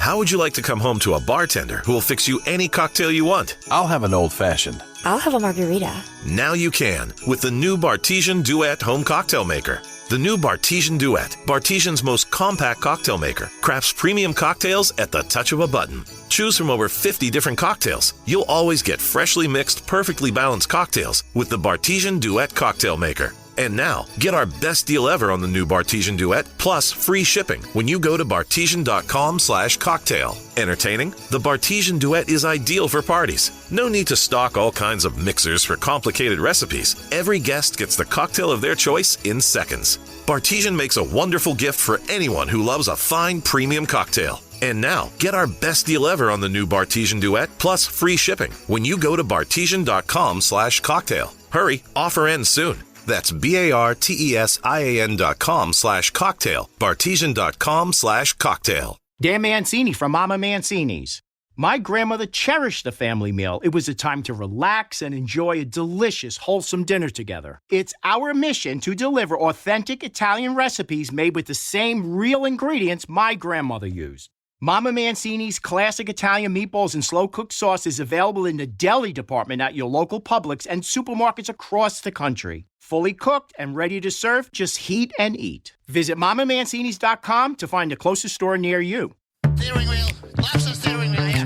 How would you like to come home to a bartender who will fix you any cocktail you want? I'll have an old-fashioned. I'll have a margarita. Now you can with the new Bartesian Duet Home Cocktail Maker. The new Bartesian Duet, Bartesian's most compact cocktail maker, crafts premium cocktails at the touch of a button. Choose from over 50 different cocktails. You'll always get freshly mixed, perfectly balanced cocktails with the Bartesian Duet Cocktail Maker. And now, get our best deal ever on the new Bartesian Duet, plus free shipping when you go to bartesian.com/cocktail. Entertaining? The Bartesian Duet is ideal for parties. No need to stock all kinds of mixers for complicated recipes. Every guest gets the cocktail of their choice in seconds. Bartesian makes a wonderful gift for anyone who loves a fine premium cocktail. And now, get our best deal ever on the new Bartesian Duet, plus free shipping when you go to bartesian.com/cocktail. Hurry, offer ends soon. That's BARTESIAN.com/cocktail. Bartesian.com/cocktail. Dan Mancini from Mama Mancini's. My grandmother cherished the family meal. It was a time to relax and enjoy a delicious, wholesome dinner together. It's our mission to deliver authentic Italian recipes made with the same real ingredients my grandmother used. Mama Mancini's classic Italian meatballs and slow-cooked sauce is available in the deli department at your local Publix and supermarkets across the country. Fully cooked and ready to serve, just heat and eat. Visit MamaMancini's.com to find the closest store near you. Steering wheel. Lots of steering wheel here.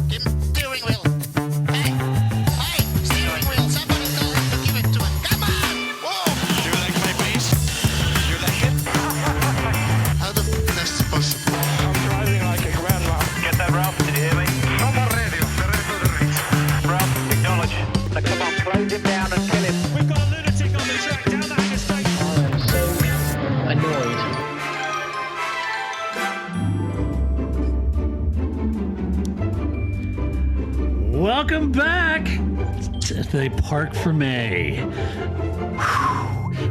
Give him steering wheel. Hey, steering wheel. Somebody tell him to give it to him. Come on. Whoa. You like my bass? You like it? How the f*** is that supposed to be? I'm driving like a grandma. Get that, Ralph? Did you hear me? No more radio. The rest of the race. Ralph, acknowledge. Now, come on, close him down and kill him. We've got a lunatic on the track down the Hanger Station. I'm so annoyed. Welcome back to the Parc Fermé.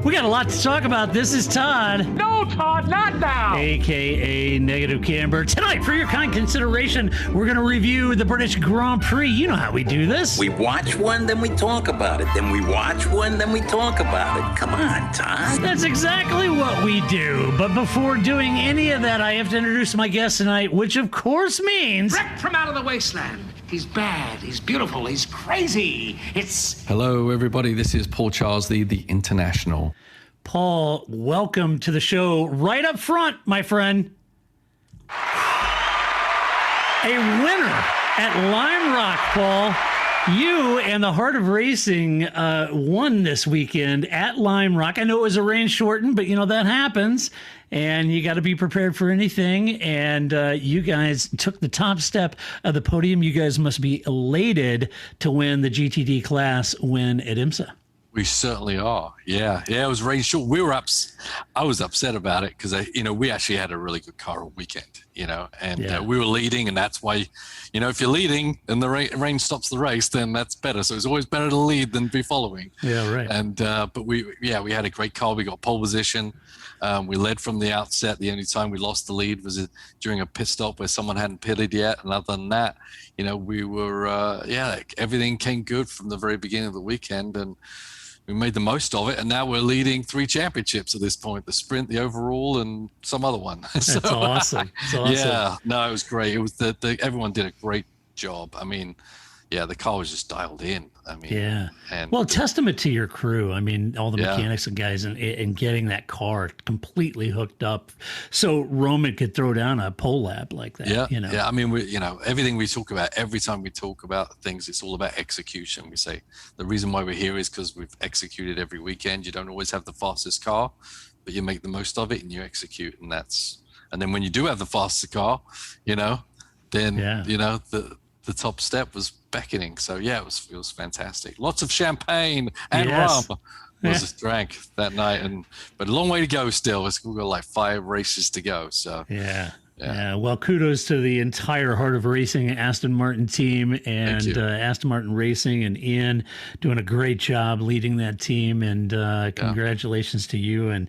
We got a lot to talk about. This is Todd. No, Todd, not now. AKA Negative Camber. Tonight, for your kind consideration, we're going to review the British Grand Prix. You know how we do this. We watch one, then we talk about it. Then we watch one, then we talk about it. Come on, Todd. That's exactly what we do. But before doing any of that, I have to introduce my guest tonight, which of course means... Wrecked from out of the wasteland. He's bad, he's beautiful, he's crazy. Hello, everybody. This is Paul Charles, the International. Paul, welcome to the show. Right up front, my friend. A winner at Lime Rock, Paul. You and the Heart of Racing won this weekend at Lime Rock. I know it was a rain shortened, but you know that happens. And you got to be prepared for anything. And you guys took the top step of the podium. You guys must be elated to win the GTD class win at IMSA. We certainly are. Yeah, it was rain short. I was upset about it because we actually had a really good car all weekend, and we were leading, and that's why, if you're leading and the rain stops the race, then that's better. So it's always better to lead than be following. Yeah, right. And but we had a great car. We got pole position. We led from the outset. The only time we lost the lead was during a pit stop where someone hadn't pitted yet. And other than that, we were everything came good from the very beginning of the weekend, and we made the most of it, and now we're leading 3 championships at this point: the sprint, the overall, and some other one. That's awesome. That's awesome. Yeah, no, it was great. It was everyone did a great job. I mean, the car was just dialed in. I mean, and testament to your crew. I mean, all the mechanics and guys and getting that car completely hooked up so Roman could throw down a pole lap like that. Yeah. I mean, everything we talk about, every time we talk about things, it's all about execution. We say the reason why we're here is because we've executed every weekend. You don't always have the fastest car, but you make the most of it and you execute. And then when you do have the fastest car, the top step was beckoning. So it was fantastic. Lots of champagne and rum was drank that night, but a long way to go still. We've got like 5 races to go. So yeah. Well, kudos to the entire Heart of Racing Aston Martin team and Aston Martin Racing, and Ian doing a great job leading that team. And congratulations to you and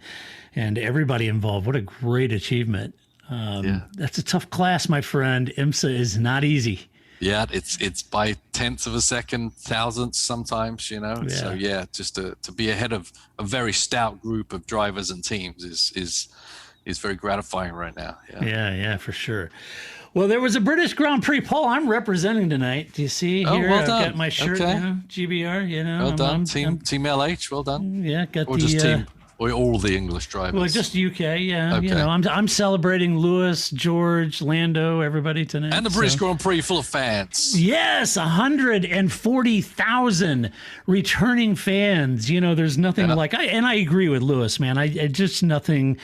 everybody involved. What a great achievement. That's a tough class, my friend. IMSA is not easy. Yeah, it's by tenths of a second, thousandths sometimes, So just to be ahead of a very stout group of drivers and teams is very gratifying right now. Yeah, for sure. Well, there was a British Grand Prix. Paul, I'm representing tonight. Do you see here? Oh, well I've done. got my shirt, Okay. GBR, Well done. Team LH, well done. Yeah, got Or the... just team, or all the English drivers? Well, just UK, yeah. Okay. I'm celebrating Lewis, George, Lando, everybody tonight. And the British Grand Prix full of fans. Yes, 140,000 returning fans. There's nothing like and I agree with Lewis, man. I just nothing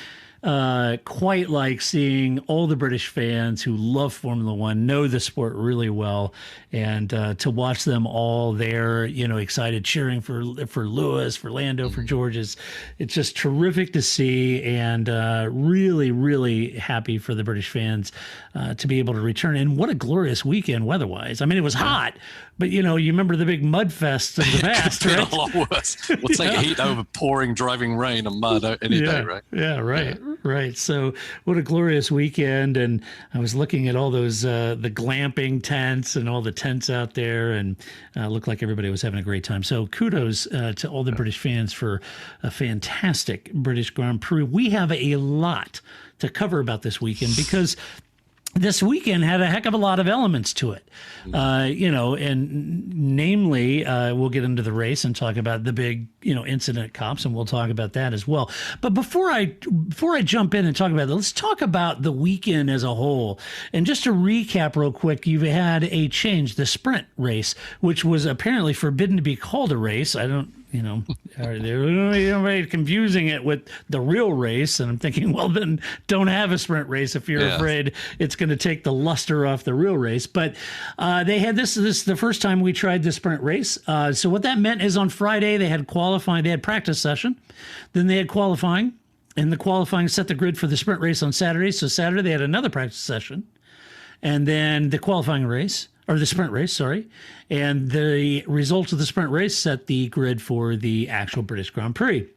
quite like seeing all the British fans who love Formula One, know the sport really well, and to watch them all there, excited, cheering for Lewis, for Lando, for George. It's just terrific to see, and really, really happy for the British fans to be able to return. And what a glorious weekend weather-wise. I mean, it was hot, but you remember the big mud fest of the past, It's right? been a lot worse. We'll take a heat over pouring, driving rain and mud any day, right? Yeah, right, right. So what a glorious weekend. And I was looking at all those, the glamping tents and all the tents out there, and looked like everybody was having a great time. So kudos to all the British fans for a fantastic British Grand Prix. We have a lot to cover about this weekend because this weekend had a heck of a lot of elements to it, and namely, we'll get into the race and talk about the big, incident at Copse, and we'll talk about that as well. But before I jump in and talk about that, let's talk about the weekend as a whole. And just to recap real quick, you've had a change, the sprint race, which was apparently forbidden to be called a race. I don't. They're confusing it with the real race. And I'm thinking, well, then don't have a sprint race if you're afraid it's going to take the luster off the real race. But they had this is the first time we tried the sprint race. So what that meant is on Friday, they had qualifying, they had practice session. Then they had qualifying, and the qualifying set the grid for the sprint race on Saturday. So Saturday, they had another practice session. And then the qualifying race, or the sprint race, sorry. And the results of the sprint race set the grid for the actual British Grand Prix.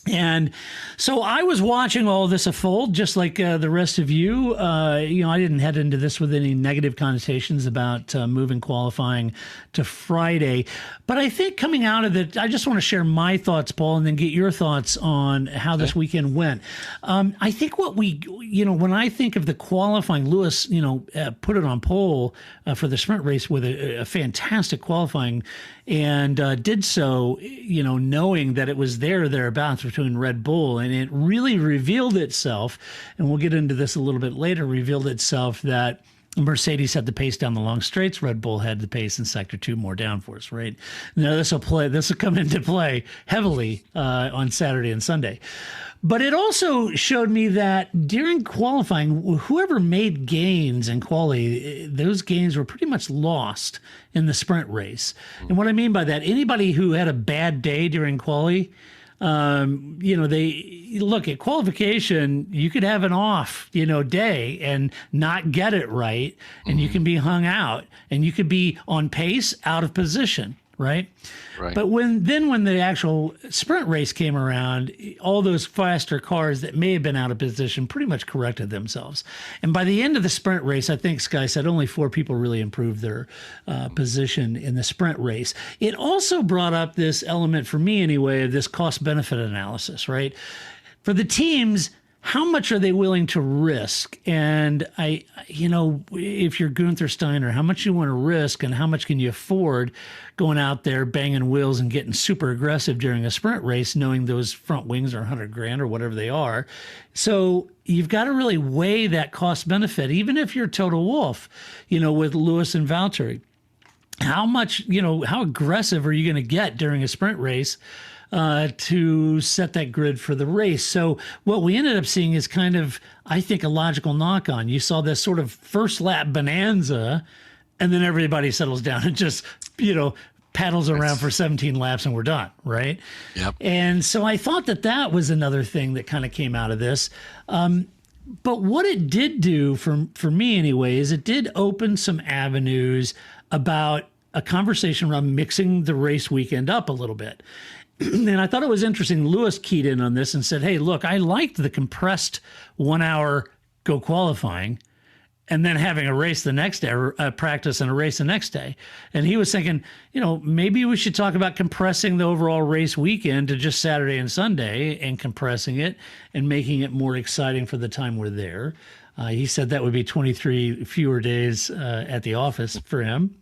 And so I was watching all this unfold, just like the rest of you. I didn't head into this with any negative connotations about moving qualifying to Friday. But I think coming out of it, I just want to share my thoughts, Paul, and then get your thoughts on how this weekend went. I think when I think of the qualifying, Lewis, put it on pole for the sprint race with a fantastic qualifying, and did so, knowing that it was thereabouts between Red Bull, and it really revealed itself, and we'll get into this a little bit later, revealed itself that Mercedes had the pace down the long straights. Red Bull had the pace in Sector 2, more downforce, right? Now this will come into play heavily on Saturday and Sunday. But it also showed me that during qualifying, whoever made gains in quali, those gains were pretty much lost in the sprint race. And what I mean by that, anybody who had a bad day during quali, they look at qualification, you could have an off, day and not get it right. And you can be hung out, and you could be on pace, out of position. Right. But when the actual sprint race came around, all those faster cars that may have been out of position pretty much corrected themselves. And by the end of the sprint race, I think Sky said only 4 people really improved their position in the sprint race. It also brought up this element, for me anyway, of this cost benefit analysis, right? For the teams, how much are they willing to risk? And if you're Gunther Steiner, how much you want to risk and how much can you afford going out there banging wheels and getting super aggressive during a sprint race, knowing those front wings are $100,000 or whatever they are. So you've got to really weigh that cost benefit, even if you're Toto Wolff, with Lewis and Valtteri. How much, how aggressive are you going to get during a sprint race to set that grid for the race? So what we ended up seeing is kind of, I think, a logical knock-on. You saw this sort of first lap bonanza, and then everybody settles down and just, paddles around for 17 laps and we're done, right? Yep. And so I thought that was another thing that kind of came out of this. But what it did do for me anyway is it did open some avenues about a conversation around mixing the race weekend up a little bit. And I thought it was interesting. Lewis keyed in on this and said, hey, look, I liked the compressed 1 hour go qualifying and then having a race the next day, or a practice and a race the next day. And he was thinking, maybe we should talk about compressing the overall race weekend to just Saturday and Sunday and compressing it and making it more exciting for the time we're there. He said that would be 23 fewer days at the office for him.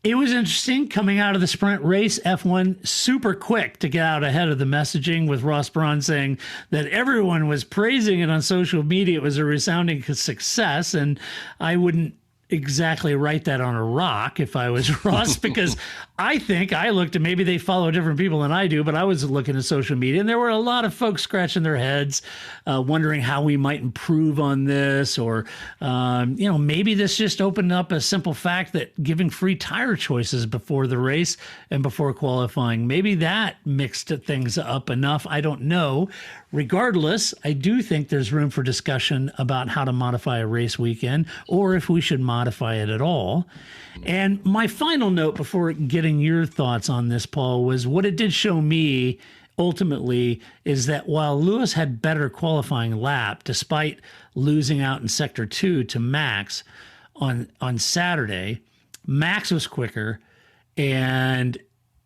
It was interesting coming out of the sprint race. F1 super quick to get out ahead of the messaging, with Ross Brawn saying that everyone was praising it on social media. It was a resounding success, and I wouldn't exactly write that on a rock if I was Ross, because I think I looked at, maybe they follow different people than I do, but I was looking at social media and there were a lot of folks scratching their heads, wondering how we might improve on this, or, maybe this just opened up a simple fact that giving free tire choices before the race and before qualifying, maybe that mixed things up enough. I don't know. Regardless, I do think there's room for discussion about how to modify a race weekend, or if we should modify it at all. And my final note before getting your thoughts on this, Paul, was what it did show me ultimately is that while Lewis had better qualifying lap, despite losing out in sector 2 to Max on Saturday, Max was quicker and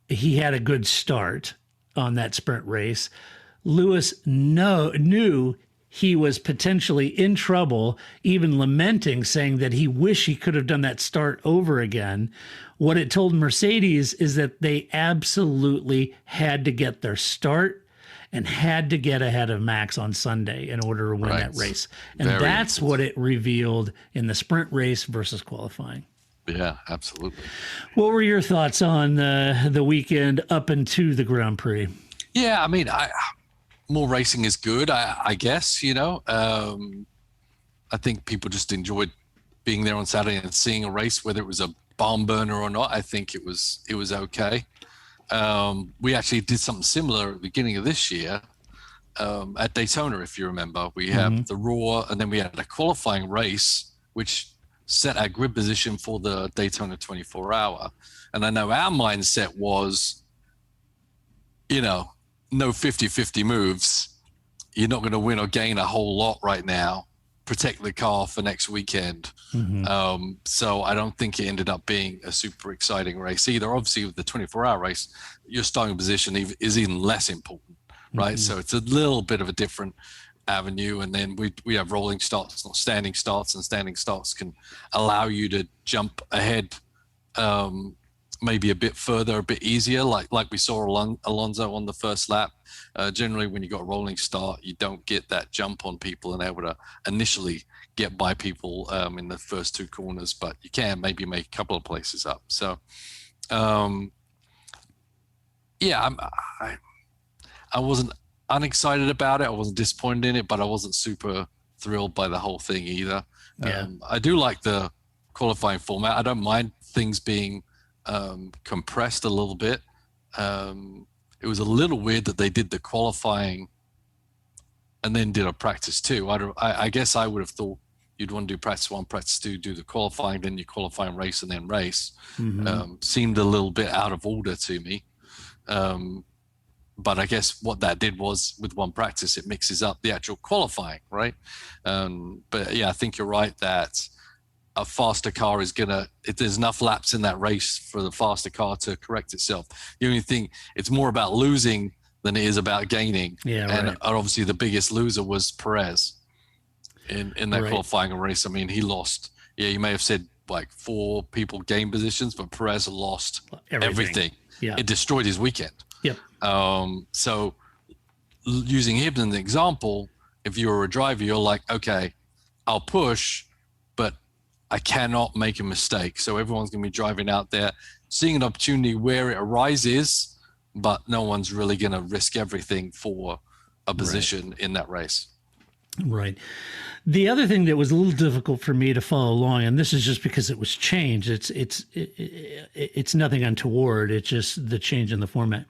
he had a good start on that sprint race. Lewis knew he was potentially in trouble, even lamenting, saying that he wished he could have done that start over again. What it told Mercedes is that they absolutely had to get their start and had to get ahead of Max on Sunday in order to win that race. And that's what it revealed in the sprint race versus qualifying. Yeah, absolutely. What were your thoughts on the weekend up into the Grand Prix? Yeah, I mean, more racing is good, I guess, I think people just enjoyed being there on Saturday and seeing a race, whether it was a barn burner or not. I think it was okay. We actually did something similar at the beginning of this year at Daytona, if you remember. We have the Raw, and then we had a qualifying race, which set our grid position for the Daytona 24-hour. And I know our mindset was, no 50-50 moves. You're not going to win or gain a whole lot right now. Protect the car for next weekend. So I don't think it ended up being a super exciting race either. Obviously, with the 24-hour race, your starting position is even less important, right? So it's a little bit of a different avenue. And then we have rolling starts, not standing starts, and standing starts can allow you to jump ahead maybe a bit further, a bit easier, like we saw Alonso on the first lap. Generally, when you got a rolling start, you don't get that jump on people and able to initially get by people in the first two corners, but you can maybe make a couple of places up. So, I wasn't unexcited about it. I wasn't disappointed in it, but I wasn't super thrilled by the whole thing either. I do like the qualifying format. I don't mind things being compressed a little bit. It was a little weird that they did the qualifying and then did a practice 2. I guess I would have thought you'd want to do practice 1, practice 2, do the qualifying, then you qualifying race, and then race. Seemed a little bit out of order to me. But I guess what that did was, with one practice, it mixes up the actual qualifying, right? But yeah, I think you're right that a faster car is if there's enough laps in that race for the faster car to correct itself. The only thing, it's more about losing than it is about gaining. And obviously the biggest loser was Perez in that qualifying race. I mean, he lost, you may have said like 4 people gained positions, but Perez lost everything. It destroyed his weekend. So using him as an example, if you're a driver, you're like, okay, I'll push, but I cannot make a mistake. So everyone's going to be driving out there, seeing an opportunity where it arises, but no one's really going to risk everything for a position in that race. Right. The other thing that was a little difficult for me to follow along, and this is just because it was changed. It's nothing untoward. It's just the change in the format.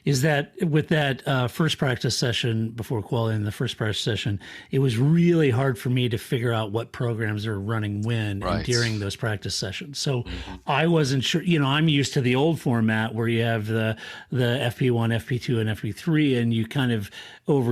Is that with that first practice session before qualifying, the first practice session, it was really hard for me to figure out what programs are running when and during those practice sessions. So I wasn't sure. I'm used to the old format where you have the FP1, FP2, and FP3, and you kind of over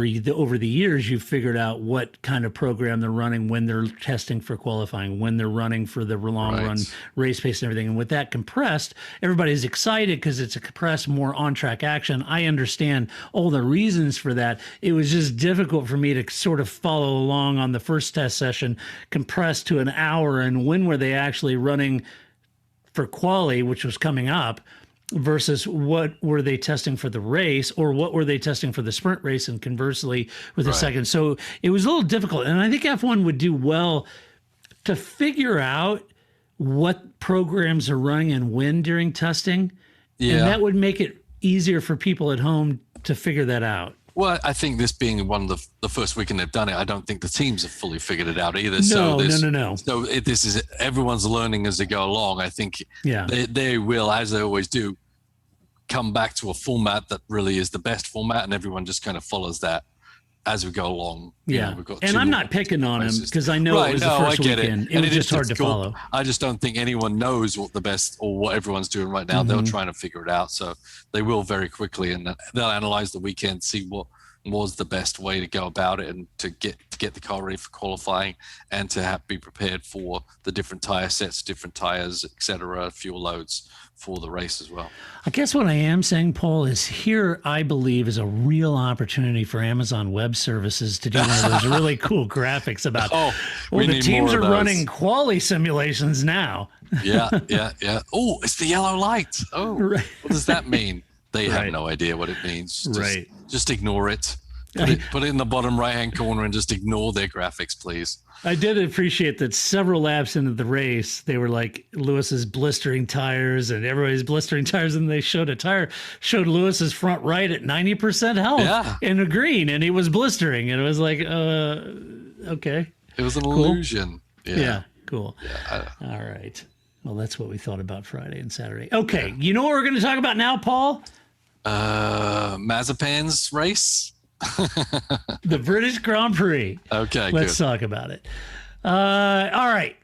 the years you've figured out what kind of program they're running when they're testing for qualifying, when they're running for the long run race pace and everything. And with that compressed, everybody's excited because it's a compressed, more on track action. session. I understand all the reasons for that. It was just difficult for me to sort of follow along on the first test session, compressed to an hour, and when were they actually running for quali, which was coming up, versus what were they testing for the race, or what were they testing for the sprint race, and conversely with the second. So it was a little difficult. And I think F1 would do well to figure out what programs are running and when during testing. Yeah. And that would make it easier for people at home to figure that out. Well, I think this being one of the first weekend they've done it, I don't think the teams have fully figured it out either. No. So this is everyone's learning as they go along. I think they will, as they always do, come back to a format that really is the best format, and everyone just kind of follows that as we go along. We've got and I'm not picking on him because I know it was the first weekend. It was just hard to follow. I just don't think anyone knows what the best or what everyone's doing right now. They're trying to figure it out. So they will very quickly, and they'll analyze the weekend, see what was the best way to go about it, and to get the car ready for qualifying, and to be prepared for the different tire sets, different tires, etc., fuel loads for the race as well. I guess what I am saying, Paul, is here I believe is a real opportunity for Amazon Web Services to do one of those really cool graphics about, the teams are running quali simulations now. Yeah. Oh, it's the yellow light. Oh, right. What does that mean? They have no idea what it means. Just ignore it. Put it in the bottom right-hand corner and just ignore their graphics, please. I did appreciate that several laps into the race, they were like Lewis's blistering tires and everybody's blistering tires, and they showed showed Lewis's front right at 90% health in a green, and he was blistering. And it was like, okay. It was an illusion. Yeah, cool. Yeah, all right. Well, that's what we thought about Friday and Saturday. Okay, you know what we're going to talk about now, Paul? Mazepan's race. The British Grand Prix. Okay, let's talk about it. All right.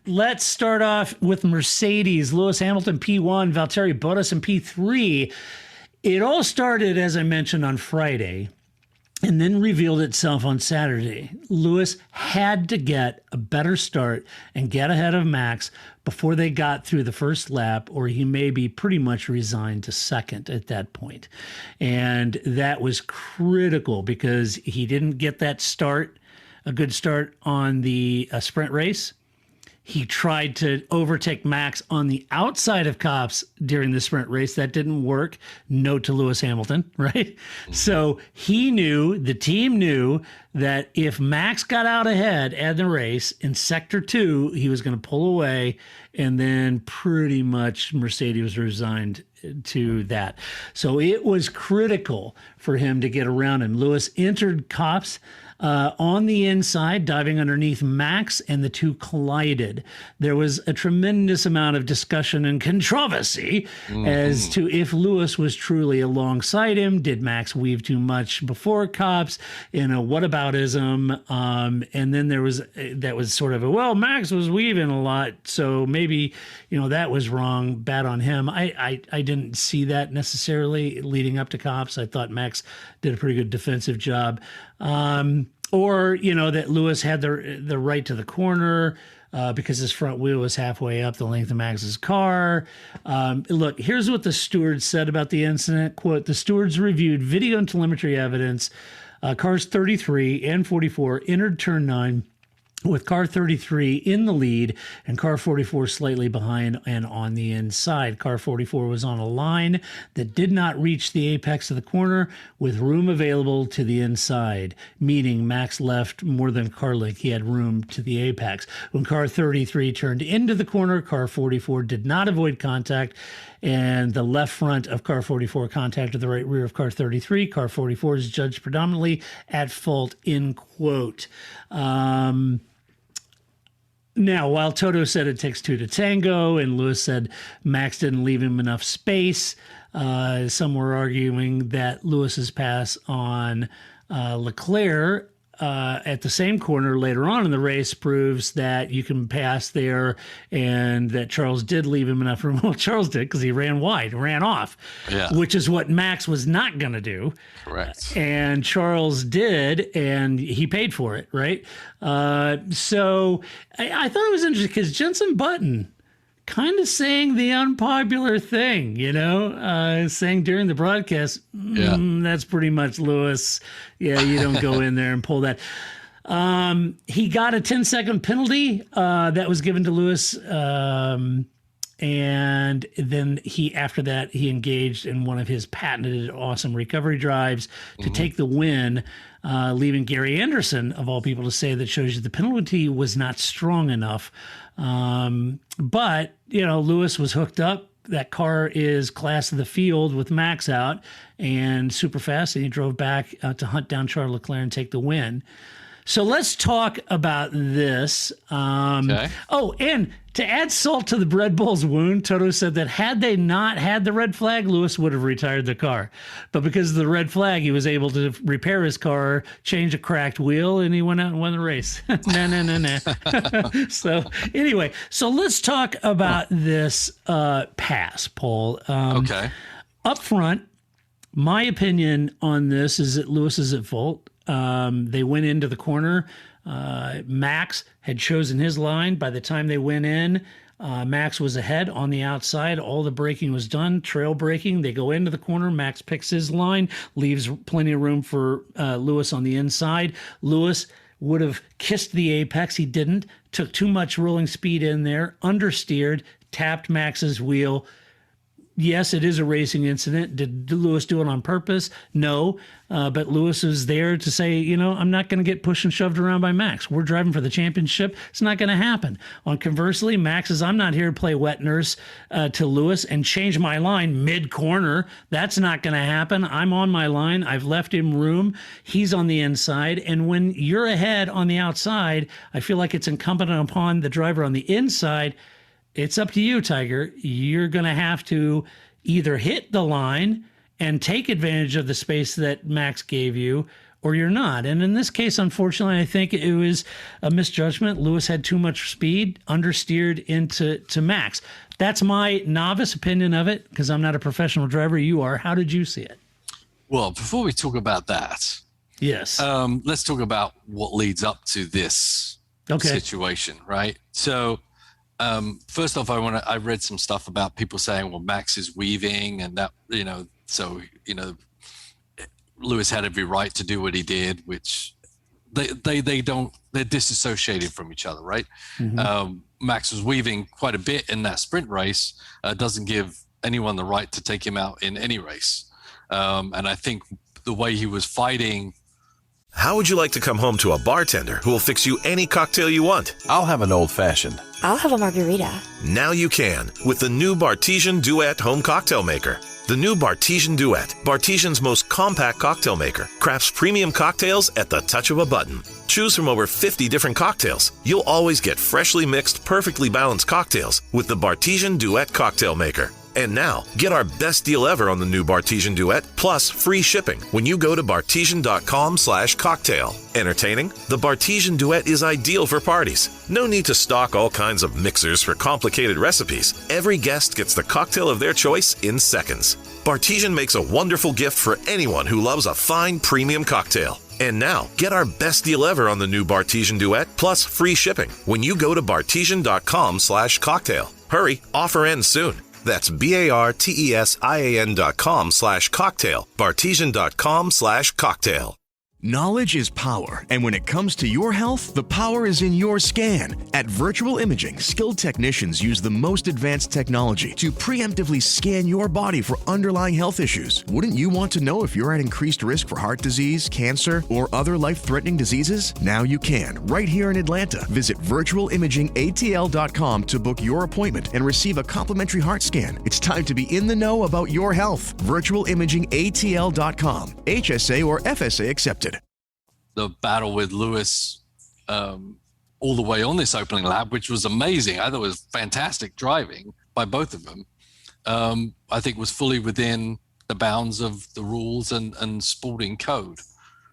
Let's start off with Mercedes. Lewis Hamilton, P1, Valtteri Bottas in P3. It all started, as I mentioned, on Friday and then revealed itself on Saturday. Lewis had to get a better start and get ahead of Max before they got through the first lap, or he may be pretty much resigned to second at that point. And that was critical because he didn't get that start, a good start on the sprint race. He tried to overtake Max on the outside of Copse during the sprint race. That didn't work. Note to Lewis Hamilton, right? So he knew, the team knew, that if Max got out ahead at the race in Sector 2, he was going to pull away, and then pretty much Mercedes was resigned to that. So it was critical for him to get around him. Lewis entered Copse on the inside, diving underneath Max, and the two collided. There was a tremendous amount of discussion and controversy as to if Lewis was truly alongside him. Did Max weave too much before Copse? Whataboutism. And then there was that was sort of Max was weaving a lot, so maybe that was wrong. Bad on him. I didn't see that necessarily leading up to Copse. I thought Max did a pretty good defensive job. Or that Lewis had the right to the corner because his front wheel was halfway up the length of Max's car. Look, here's what the stewards said about the incident. Quote, the stewards reviewed video and telemetry evidence. Cars 33 and 44 entered turn 9 with car 33 in the lead and car 44 slightly behind and on the inside. Car 44 was on a line that did not reach the apex of the corner with room available to the inside, meaning Max left more than car length. He had room to the apex. When car 33 turned into the corner, car 44 did not avoid contact, and the left front of car 44 contacted the right rear of car 33. Car 44 is judged predominantly at fault, end quote. Now, while Toto said it takes two to tango, and Lewis said Max didn't leave him enough space, some were arguing that Lewis's pass on Leclerc at the same corner later on in the race proves that you can pass there, and that Charles did leave him enough room. Well, Charles did, because he ran wide, ran off, which is what Max was not going to do. Correct. And Charles did, and he paid for it, right? So I thought it was interesting because Jenson Button kind of saying the unpopular thing, saying during the broadcast, that's pretty much Lewis. Yeah, you don't go in there and pull that. He got a 10-second penalty that was given to Lewis. And then after that, he engaged in one of his patented awesome recovery drives to take the win, leaving Gary Anderson, of all people, to say that shows you the penalty was not strong enough. But, Lewis was hooked up. That car is class of the field with Max out and super fast. And he drove back to hunt down Charles Leclerc and take the win. So let's talk about this. Okay. Oh, and to add salt to the Red Bull's wound, Toto said that had they not had the red flag, Lewis would have retired the car. But because of the red flag, he was able to repair his car, change a cracked wheel, and he went out and won the race. No. So anyway, let's talk about this pass, Paul. Okay. Up front, my opinion on this is that Lewis is at fault. They went into the corner. Max had chosen his line. By the time they went in, Max was ahead on the outside. All the braking was done, trail braking. They go into the corner. Max picks his line, leaves plenty of room for Lewis on the inside. Lewis would have kissed the apex. He didn't. Took too much rolling speed in there, understeered, tapped Max's wheel. Yes, it is a racing incident. Did Lewis do it on purpose? No. But Lewis is there to say, I'm not going to get pushed and shoved around by Max. We're driving for the championship. It's not going to happen. Conversely, Max says, I'm not here to play wet nurse to Lewis and change my line mid-corner. That's not going to happen. I'm on my line. I've left him room. He's on the inside. And when you're ahead on the outside, I feel like it's incumbent upon the driver on the inside. It's up to you, Tiger. You're going to have to either hit the line and take advantage of the space that Max gave you, or you're not. And in this case, unfortunately, I think it was a misjudgment. Lewis had too much speed, understeered into Max. That's my novice opinion of it, because I'm not a professional driver. You are. How did you see it? Well, before we talk about that, yes, let's talk about what leads up to this situation, right? So, first off, I read some stuff about people saying, well, Max is weaving and that, Lewis had every right to do what he did, which they're disassociated from each other, right? Mm-hmm. Max was weaving quite a bit in that sprint race, doesn't give anyone the right to take him out in any race. And I think the way he was fighting. How would you like to come home to a bartender who will fix you any cocktail you want? I'll have an old-fashioned. I'll have a margarita. Now you can with the new Bartesian Duet Home Cocktail Maker. The new Bartesian Duet, Bartesian's most compact cocktail maker, crafts premium cocktails at the touch of a button. Choose from over 50 different cocktails. You'll always get freshly mixed, perfectly balanced cocktails with the Bartesian Duet Cocktail Maker. And now, get our best deal ever on the new Bartesian Duet, plus free shipping when you go to bartesian.com/cocktail. Entertaining? The Bartesian Duet is ideal for parties. No need to stock all kinds of mixers for complicated recipes. Every guest gets the cocktail of their choice in seconds. Bartesian makes a wonderful gift for anyone who loves a fine premium cocktail. And now, get our best deal ever on the new Bartesian Duet, plus free shipping when you go to bartesian.com/cocktail. Hurry, offer ends soon. That's BARTESIAN.com/cocktail, bartesian.com/cocktail. Knowledge is power, and when it comes to your health, the power is in your scan. At Virtual Imaging, skilled technicians use the most advanced technology to preemptively scan your body for underlying health issues. Wouldn't you want to know if you're at increased risk for heart disease, cancer, or other life-threatening diseases? Now you can, right here in Atlanta. Visit virtualimagingatl.com to book your appointment and receive a complimentary heart scan. It's time to be in the know about your health. Virtualimagingatl.com. HSA or FSA accepted. The battle with Lewis all the way on this opening lap, which was amazing. I thought it was fantastic driving by both of them. I think was fully within the bounds of the rules and sporting code,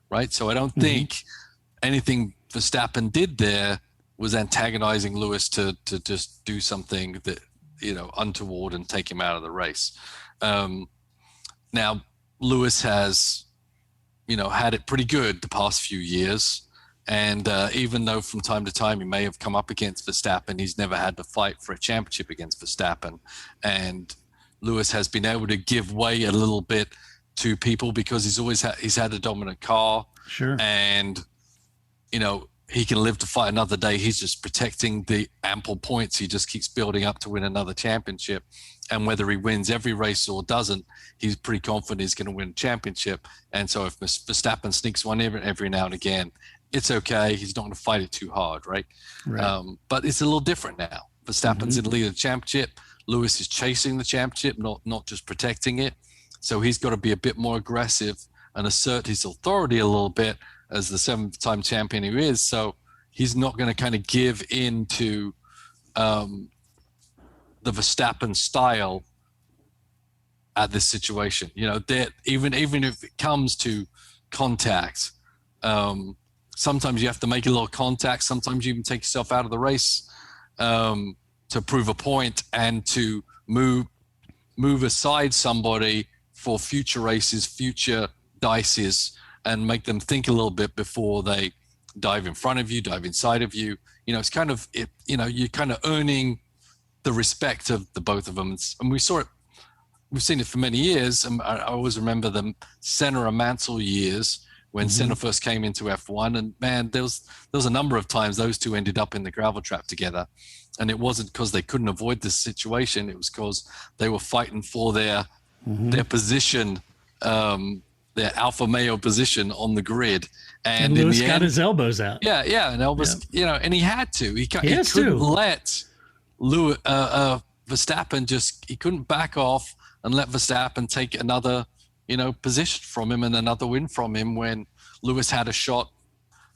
right? So I don't think anything Verstappen did there was antagonizing Lewis to just do something that, untoward and take him out of the race. Now, Lewis has, had it pretty good the past few years. And even though from time to time he may have come up against Verstappen, he's never had to fight for a championship against Verstappen. And Lewis has been able to give way a little bit to people because he's had a dominant car. Sure. And, he can live to fight another day. He's just protecting the ample points. He just keeps building up to win another championship. And whether he wins every race or doesn't, he's pretty confident he's going to win a championship. And so if Verstappen sneaks one every now and again, it's okay. He's not going to fight it too hard, right? But it's a little different now. Verstappen's in the lead of the championship. Lewis is chasing the championship, not just protecting it. So he's got to be a bit more aggressive and assert his authority a little bit as the 7th-time champion he is. So he's not going to kind of give in to the Verstappen style at this situation. That even if it comes to contact, sometimes you have to make a little contact. Sometimes you even take yourself out of the race to prove a point and to move aside somebody for future races, future dices, and make them think a little bit before they dive in front of you, dive inside of you. It's kind of you're kind of earning the respect of the both of them. And we've seen it for many years. And I always remember the Senna and Mansell years when Senna first came into F1. And man, there was a number of times those two ended up in the gravel trap together. And it wasn't because they couldn't avoid this situation. It was because they were fighting for their position, their alpha male position on the grid. And Lewis in the got end, his elbows out. Yeah. And Elvis, and he had to. He couldn't to. let Verstappen he couldn't back off and let Verstappen take another, position from him and another win from him when Lewis had a shot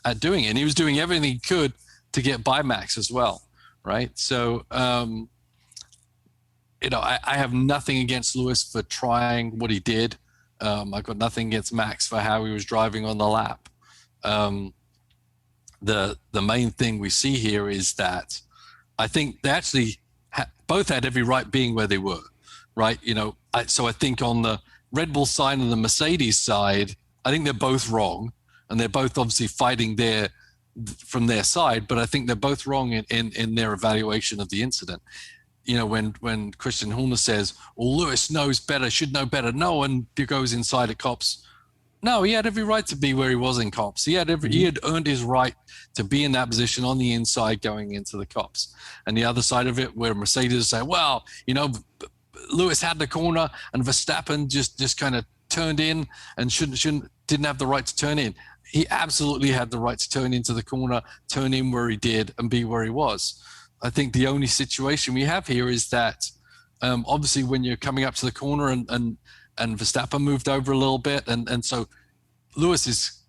at doing it. And he was doing everything he could to get by Max as well, right? So, I have nothing against Lewis for trying what he did. I've got nothing against Max for how he was driving on the lap. The main thing we see here is that I think they actually both had every right being where they were, right? So I think on the Red Bull side and the Mercedes side, I think they're both wrong, and they're both obviously fighting from their side, but I think they're both wrong in their evaluation of the incident. When Christian Horner says, well, Lewis knows better, should know better. No one goes inside a Copse. No, he had every right to be where he was in Copse. He had earned his right to be in that position on the inside going into the Copse. And the other side of it, where Mercedes say, well, Lewis had the corner and Verstappen just kind of turned in and didn't have the right to turn in. He absolutely had the right to turn into the corner, turn in where he did, and be where he was. I think the only situation we have here is that obviously when you're coming up to the corner and Verstappen moved over a little bit, and so Lewis's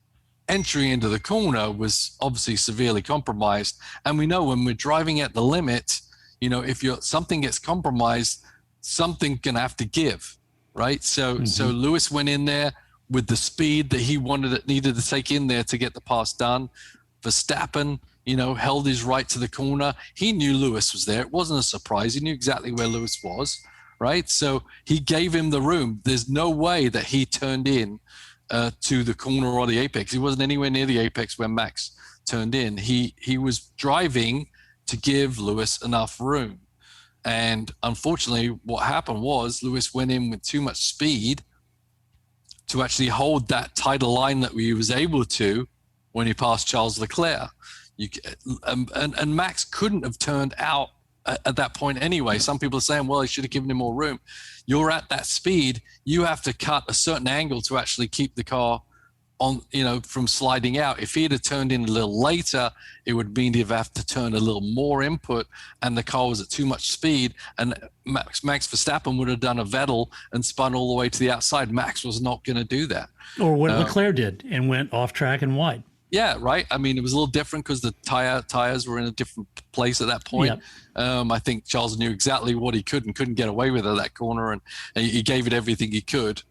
entry into the corner was obviously severely compromised. And we know when we're driving at the limit, if something gets compromised, something can have to give, right? So Lewis went in there with the speed that he needed to take in there to get the pass done. Verstappen, held his right to the corner. He knew Lewis was there. It wasn't a surprise. He knew exactly where Lewis was, right? So he gave him the room. There's no way that he turned in to the corner or the apex. He wasn't anywhere near the apex when Max turned in. He was driving to give Lewis enough room. And unfortunately, what happened was Lewis went in with too much speed to actually hold that tighter line that he was able to when he passed Charles Leclerc. And Max couldn't have turned out at that point anyway. Some people are saying, well, he should have given him more room. You're at that speed, you have to cut a certain angle to actually keep the car on, from sliding out. If he had turned in a little later, it would mean he'd have to turn a little more input, and the car was at too much speed, and Max Verstappen would have done a Vettel and spun all the way to the outside. Max was not going to do that. Or what Leclerc did and went off track and wide. Yeah, right. I mean, it was a little different because the tires were in a different place at that point. Yep. I think Charles knew exactly what he could and couldn't get away with at that corner, and he gave it everything he could.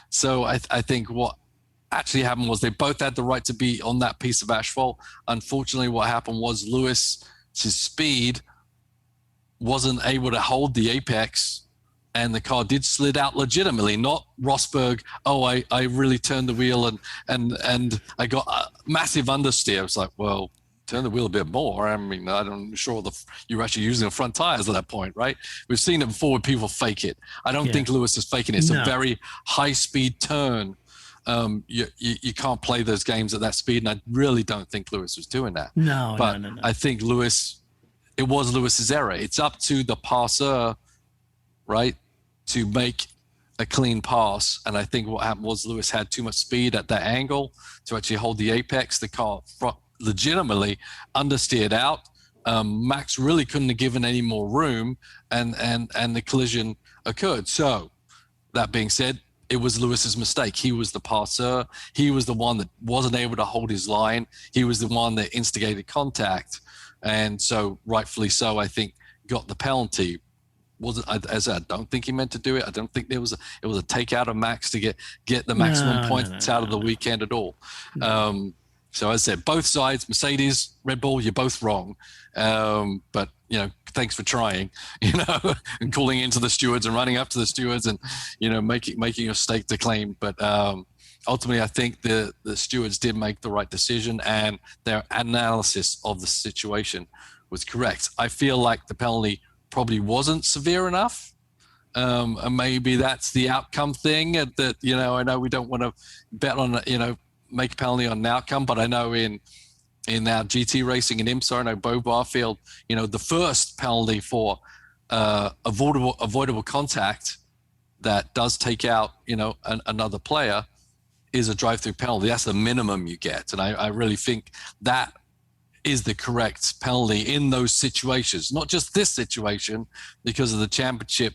So I think what actually happened was they both had the right to be on that piece of asphalt. Unfortunately, what happened was Lewis's speed wasn't able to hold the apex and the car did slid out legitimately, not Rosberg. Oh, I really turned the wheel and I got a massive understeer. It's like, well, turn the wheel a bit more. I mean, I'm sure you're actually using the front tires at that point, right? We've seen it before where people fake it. I don't think Lewis is faking it. It's a very high-speed turn. You can't play those games at that speed, and I really don't think Lewis was doing that. No. I think it was Lewis's error. It's up to the passer, right, to make a clean pass. And I think what happened was Lewis had too much speed at that angle to actually hold the apex. The car legitimately understeered out. Max really couldn't have given any more room, and the collision occurred. So that being said, it was Lewis's mistake. He was the passer. He was the one that wasn't able to hold his line. He was the one that instigated contact. And so rightfully so, I think, got the penalty. As I don't think he meant to do it. I don't think it was a takeout of Max to get the maximum points out of the weekend at all. So as I said, both sides, Mercedes, Red Bull, you're both wrong. But thanks for trying, and calling into the stewards and running up to the stewards and making a stake to claim. But ultimately, I think the stewards did make the right decision, and their analysis of the situation was correct. I feel like the penalty probably wasn't severe enough, and maybe that's the outcome thing. That I know we don't want to bet on make a penalty on an outcome, but I know in our GT racing in IMSA, I know Bo Barfield, the first penalty for avoidable contact that does take out another player is a drive-through penalty. That's the minimum you get, and I really think that is the correct penalty in those situations, not just this situation because of the championship,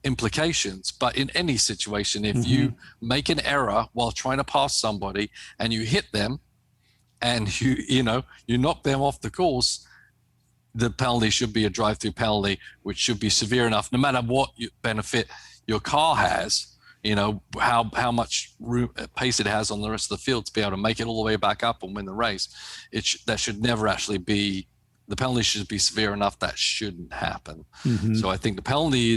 implications, but in any situation, if you make an error while trying to pass somebody and you hit them and you knock them off the course, the penalty should be a drive-through penalty, which should be severe enough, no matter what benefit your car has, how much pace it has on the rest of the field to be able to make it all the way back up and win the race. That should never actually be, the penalty should be severe enough that shouldn't happen. So I think the penalty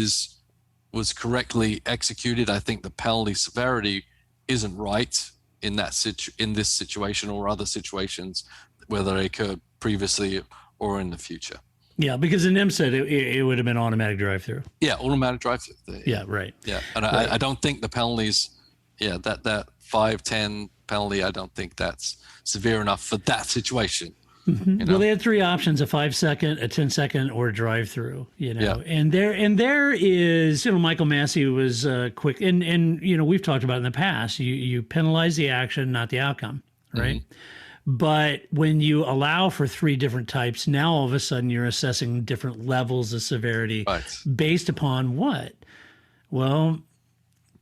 was correctly executed. I think the penalty severity isn't right in this situation or other situations, whether they occurred previously or in the future. Yeah, because in IMSA, it would have been automatic drive-through. Yeah, automatic drive-through. Yeah, right. Yeah, and right. I don't think the penalties, that 5-10 penalty, I don't think that's severe enough for that situation. Well, they had three options: a 5-second, a 10-second, or a drive-through. And there is, Michael Massey was quick, and we've talked about it in the past. You penalize the action, not the outcome, right? But when you allow for three different types, now all of a sudden you're assessing different levels of severity based upon what? Well,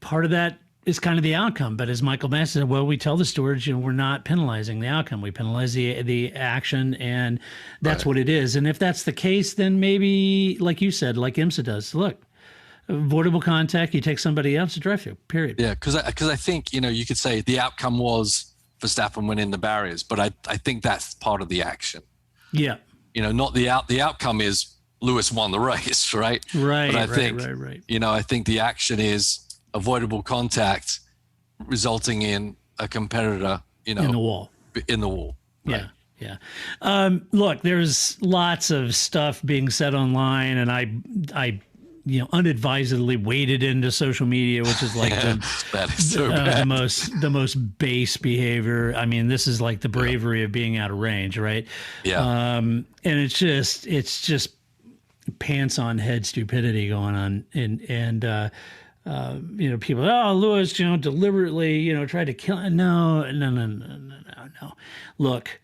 part of that is kind of the outcome. But as Michael Massey said, we tell the stewards, we're not penalizing the outcome. We penalize the action, and that's what it is. And if that's the case, then maybe, like you said, like IMSA does, look, avoidable contact, you take somebody else to drive-through, period. Yeah, because I think, you could say the outcome was Verstappen winning the barriers, but I think that's part of the action. Yeah. Not the outcome is Lewis won the race, right? Right. But I think, right. I think the action is avoidable contact resulting in a competitor, in the wall. Right? Yeah. Look, there's lots of stuff being said online, and I unadvisedly waded into social media, which is like the most base behavior. I mean, this is like the bravery of being out of range, right? Yeah. And it's just pants on head stupidity going on, and people, Lewis, deliberately, tried to kill. No. Look,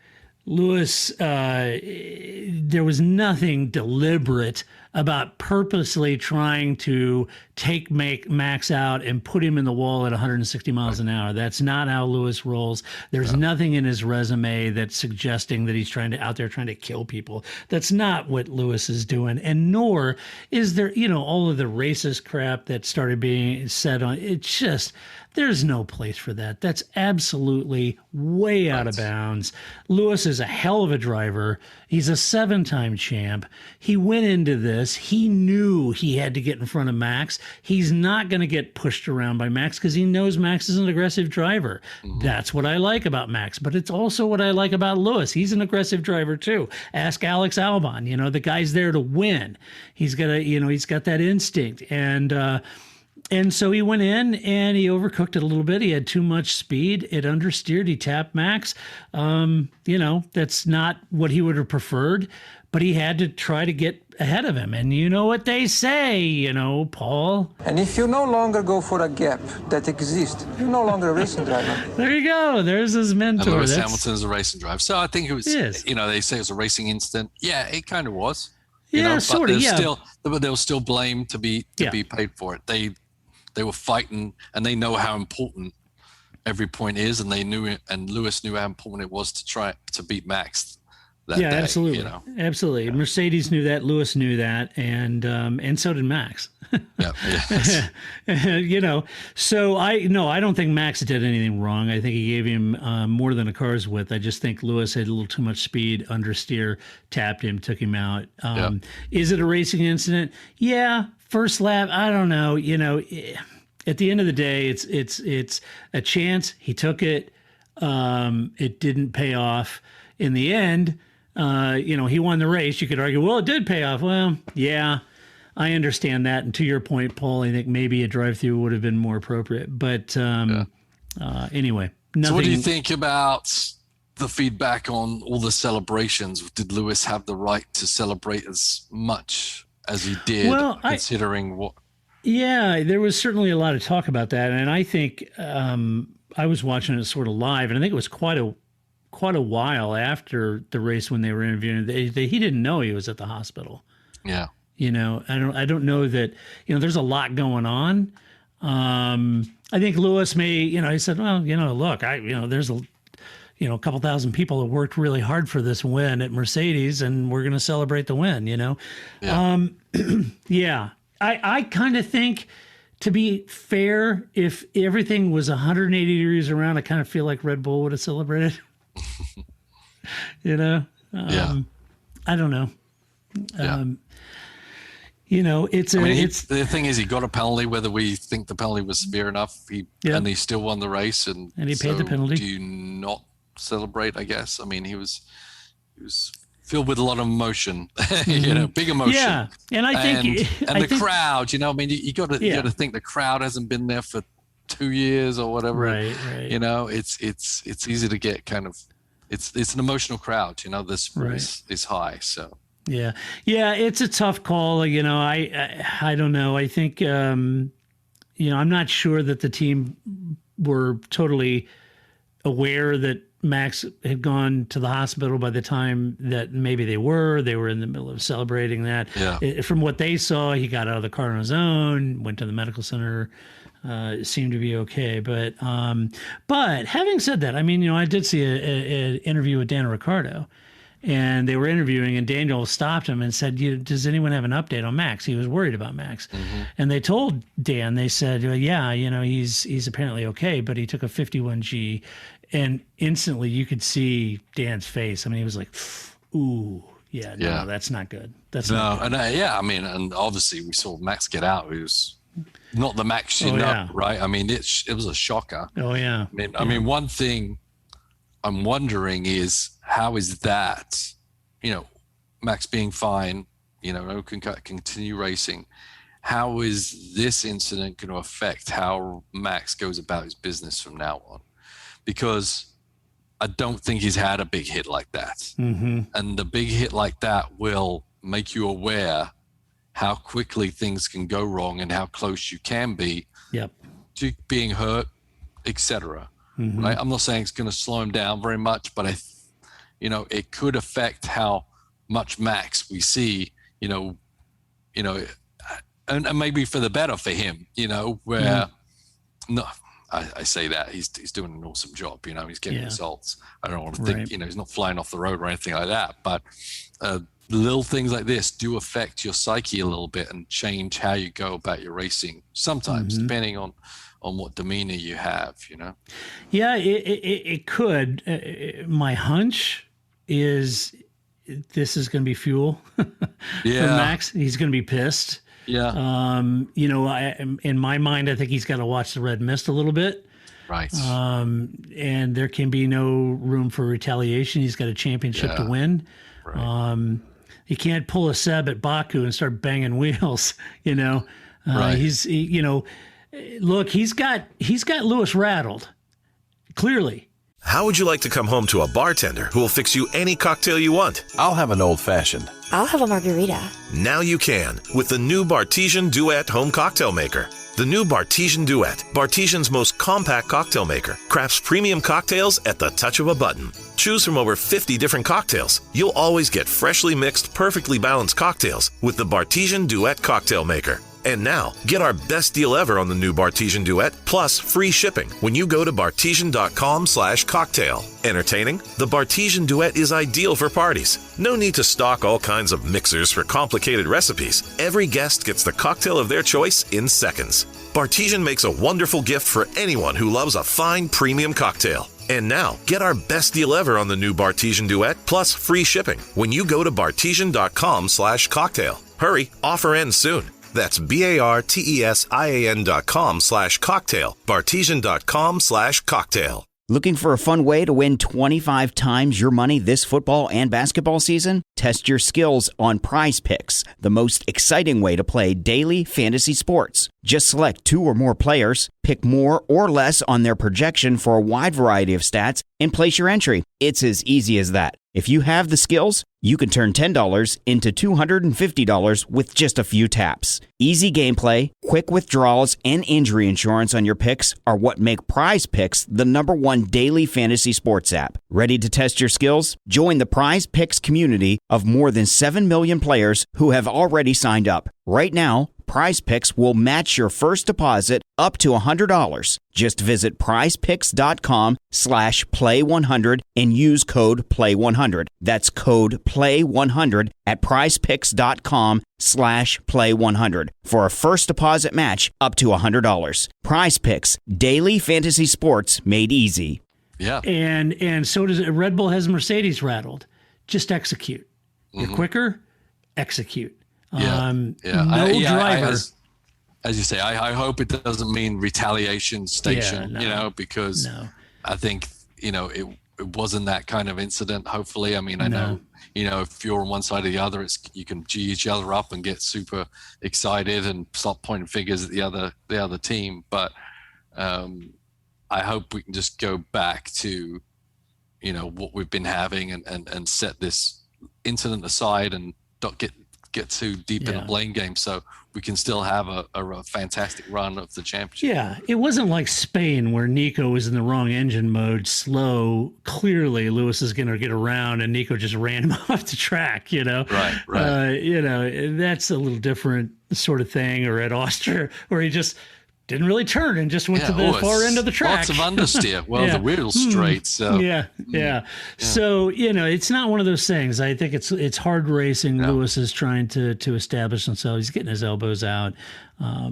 Lewis, there was nothing deliberate about purposely trying to take Max out and put him in the wall at 160 miles an hour. That's not how Lewis rolls. There's nothing in his resume that's suggesting that he's out there trying to kill people. That's not what Lewis is doing. And nor is there, all of the racist crap that started being said on it's just, there's no place for that. That's absolutely way out of bounds. Lewis is a hell of a driver. He's a 7-time champ. He went into this this. He knew he had to get in front of Max. He's not going to get pushed around by Max because he knows Max is an aggressive driver. That's what I like about Max, but it's also what I like about Lewis. He's an aggressive driver too. Ask Alex Albon. The guy's there to win. He's got he's got that instinct, and so he went in and he overcooked it a little bit. He had too much speed. It understeered. He tapped Max. That's not what he would have preferred, but he had to try to get ahead of him. And you know what they say, Paul. And if you no longer go for a gap that exists, you're no longer a racing driver. There you go. There's his mentor. And Lewis Hamilton is a racing driver. So I think it was, they say it was a racing incident. Yeah, it kind of was. Sort of, yeah. But they were still blamed to be paid for it. They were fighting, and they know how important every point is, and they knew it, and Lewis knew how important it was to try to beat Max that day. Absolutely. Absolutely. Mercedes knew that, Lewis knew that, and so did Max. So I don't think Max did anything wrong. I think he gave him more than a car's width. I just think Lewis had a little too much speed, understeer, tapped him, took him out. Is it a racing incident? Yeah. First lap, I don't know. At the end of the day, it's a chance. He took it. It didn't pay off. In the end, he won the race. You could argue, well, it did pay off. Well, yeah, I understand that. And to your point, Paul, I think maybe a drive-through would have been more appropriate. But anyway, nothing. So what do you think about the feedback on all the celebrations? Did Lewis have the right to celebrate as much as he did, considering what? Yeah, there was certainly a lot of talk about that, and I think I was watching it sort of live, and I think it was quite a while after the race when they were interviewing. He didn't know he was at the hospital. Yeah, I don't know that. There's a lot going on. I think Lewis may, he said, well, look, there's a couple thousand people that worked really hard for this win at Mercedes, and we're going to celebrate the win, Yeah. I kind of think, to be fair, if everything was 180 degrees around, I kind of feel like Red Bull would have celebrated. I don't know. The thing is, he got a penalty, whether we think the penalty was severe enough, and he still won the race, and he paid the penalty. Do you not celebrate? I guess. I mean, he was filled with a lot of emotion, big emotion. Yeah, and I think the crowd. You got to think the crowd hasn't been there for 2 years or whatever. Right. It's easy to get kind of. It's an emotional crowd. This is high. So. Yeah, it's a tough call. I don't know. I think I'm not sure that the team were totally aware that Max had gone to the hospital by the time that maybe they were in the middle of celebrating that. From what they saw, he got out of the car on his own, went to the medical center, seemed to be okay. But having said that, I did see an interview with Daniel Ricciardo, and they were interviewing, and Daniel stopped him and said, does anyone have an update on Max? He was worried about Max. And they told Dan, they said, he's apparently okay, but he took a 51G. And instantly you could see Dan's face. He was like, ooh, no, that's not good. That's not good. And obviously we saw Max get out. It was not the Max right? It was a shocker. Oh, yeah. One thing I'm wondering is, how is that, Max being fine, can continue racing. How is this incident going to affect how Max goes about his business from now on? Because I don't think he's had a big hit like that. And the big hit like that will make you aware how quickly things can go wrong and how close you can be to being hurt, etc. Right? I'm not saying it's going to slow him down very much, but it could affect how much Max we see, and maybe for the better for him, where I say that he's doing an awesome job. He's getting results. I don't want to think, he's not flying off the road or anything like that. But little things like this do affect your psyche a little bit and change how you go about your racing. Sometimes, depending on what demeanor you have. Yeah, it could. My hunch is this is going to be fuel for Max. He's going to be pissed. Yeah. In my mind, I think he's got to watch the red mist a little bit. Right. And there can be no room for retaliation. He's got a championship to win. Right. He can't pull a Seb at Baku and start banging wheels. Right. Look, he's got Lewis rattled. Clearly. How would you like to come home to a bartender who will fix you any cocktail you want? I'll have an old-fashioned. I'll have a margarita. Now you can with the new Bartesian Duet home cocktail maker. The new Bartesian Duet, Bartesian's most compact cocktail maker, crafts premium cocktails at the touch of a button. Choose from over 50 different cocktails. You'll always get freshly mixed, perfectly balanced cocktails with the Bartesian Duet cocktail maker. And now, get our best deal ever on the new Bartesian Duet, plus free shipping when you go to bartesian.com/cocktail. Entertaining? The Bartesian Duet is ideal for parties. No need to stock all kinds of mixers for complicated recipes. Every guest gets the cocktail of their choice in seconds. Bartesian makes a wonderful gift for anyone who loves a fine premium cocktail. And now, get our best deal ever on the new Bartesian Duet, plus free shipping when you go to bartesian.com/cocktail. Hurry, offer ends soon. That's BARTESIAN.com/cocktail. Bartesian.com/cocktail. Looking for a fun way to win 25 times your money this football and basketball season? Test your skills on Prize Picks, the most exciting way to play daily fantasy sports. Just select 2 or more players, pick more or less on their projection for a wide variety of stats, and place your entry. It's as easy as that. If you have the skills, you can turn $10 into $250 with just a few taps. Easy gameplay, quick withdrawals, and injury insurance on your picks are what make Prize Picks the #1 daily fantasy sports app. Ready to test your skills? Join the Prize Picks community of more than 7 million players who have already signed up. Right now, Prize Picks will match your first deposit up to $100. Just visit prizepicks.com/play100 and use code PLAY100. That's code PLAY100 at prizepicks.com/play100 for a first deposit match up to $100. Prize Picks, daily fantasy sports made easy. Yeah. And so does it. Red Bull has Mercedes rattled. Just execute. You're quicker, execute. No driver. As you say, I hope it doesn't mean retaliation station, because I think, it wasn't that kind of incident. Hopefully, I mean, I know, if you're on one side or the other, you can G each other up and get super excited and start pointing fingers at the other team. But I hope we can just go back to, what we've been having and set this incident aside and not get too deep in a blame game, so we can still have a fantastic run of the championship. Yeah, it wasn't like Spain where Nico was in the wrong engine mode, slow. Clearly, Lewis is going to get around, and Nico just ran him off the track. Right. That's a little different sort of thing. Or at Austria, where he just didn't really turn and just went to the far end of the track. Lots of understeer. Well, the wheel's straight. So So it's not one of those things. I think it's hard racing. Lewis is trying to establish himself. He's getting his elbows out. I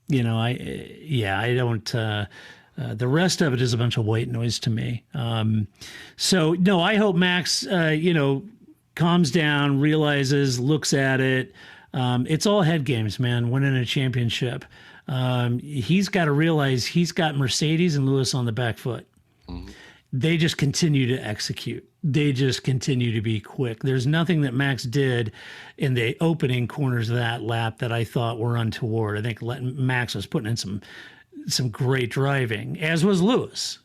don't. The rest of it is a bunch of white noise to me. I hope Max, calms down, realizes, looks at it. It's all head games, man. Winning a championship. He's got to realize he's got Mercedes and Lewis on the back foot. Mm-hmm. They just continue to execute. They just continue to be quick. There's nothing that Max did in the opening corners of that lap that I thought were untoward. I think Max was putting in some great driving, as was Lewis,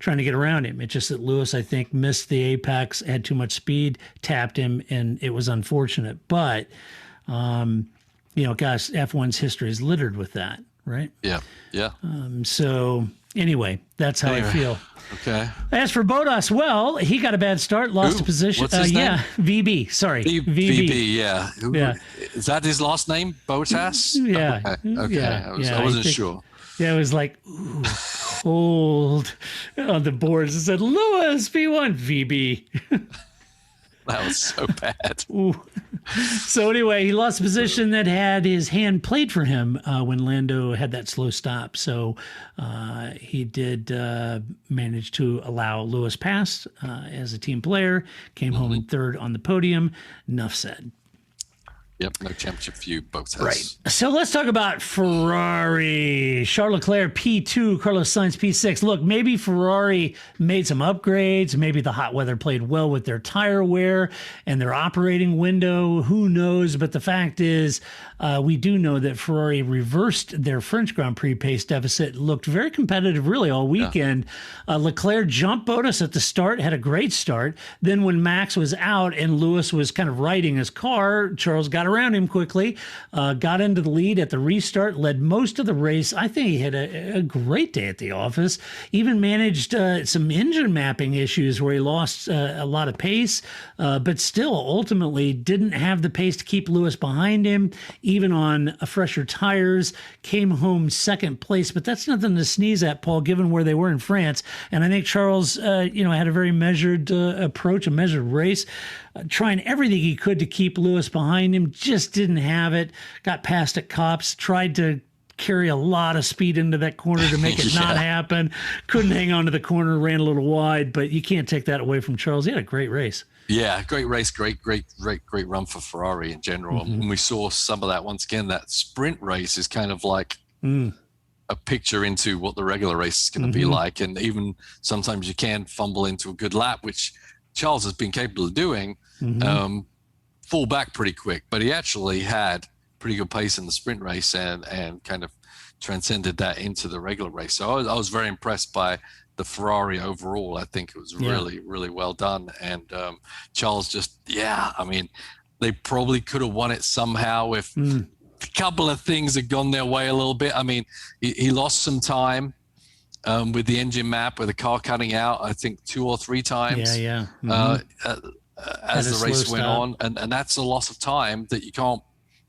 trying to get around him. It's just that Lewis, I think, missed the apex, had too much speed, tapped him, and it was unfortunate. But, F1's history is littered with that, right? Yeah. So anyway, that's how I feel. Okay. As for Bottas, well, he got a bad start, lost a position. What's his name? VB. Sorry, VB. Yeah. Is that his last name, Bottas? Yeah. Okay. I wasn't sure. Yeah, it was like cold on the boards. It said Lewis V1 VB. That was so bad. Ooh. So anyway, he lost a position that had his hand played for him when Lando had that slow stop. So he did manage to allow Lewis pass as a team player, came home in third on the podium. Enough said. Yep, no championship for you, both has. Right. So let's talk about Ferrari. Charles Leclerc, P2, Carlos Sainz, P6. Look, maybe Ferrari made some upgrades. Maybe the hot weather played well with their tire wear and their operating window. Who knows? But the fact is, we do know that Ferrari reversed their French Grand Prix pace deficit, looked very competitive really all weekend. Yeah. Leclerc jumped Bottas at the start, had a great start. Then when Max was out and Lewis was kind of riding his car, Charles got around him quickly, got into the lead at the restart, led most of the race. I think he had a great day at the office, even managed some engine mapping issues where he lost a lot of pace, but still ultimately didn't have the pace to keep Lewis behind him, even on fresher tires, came home second place. But that's nothing to sneeze at, Paul, given where they were in France. And I think Charles, had a very measured approach, a measured race, trying everything he could to keep Lewis behind him, just didn't have it, got past at Copse, tried to carry a lot of speed into that corner to make it not happen, couldn't hang on to the corner, ran a little wide, but you can't take that away from Charles. He had a great race. Yeah, great race, great run for Ferrari in general. And we saw some of that once again. That sprint race is kind of like a picture into what the regular race is going to be like. And even sometimes you can fumble into a good lap, which Charles has been capable of doing, fall back pretty quick, but he actually had pretty good pace in the sprint race and kind of transcended that into the regular race. So I was very impressed by the Ferrari overall. I think it was really, really well done. And Charles just, they probably could have won it somehow if a couple of things had gone their way a little bit. I mean, he lost some time with the engine map, with the car cutting out, I think 2 or 3 times. As the race went on, and that's a loss of time that you can't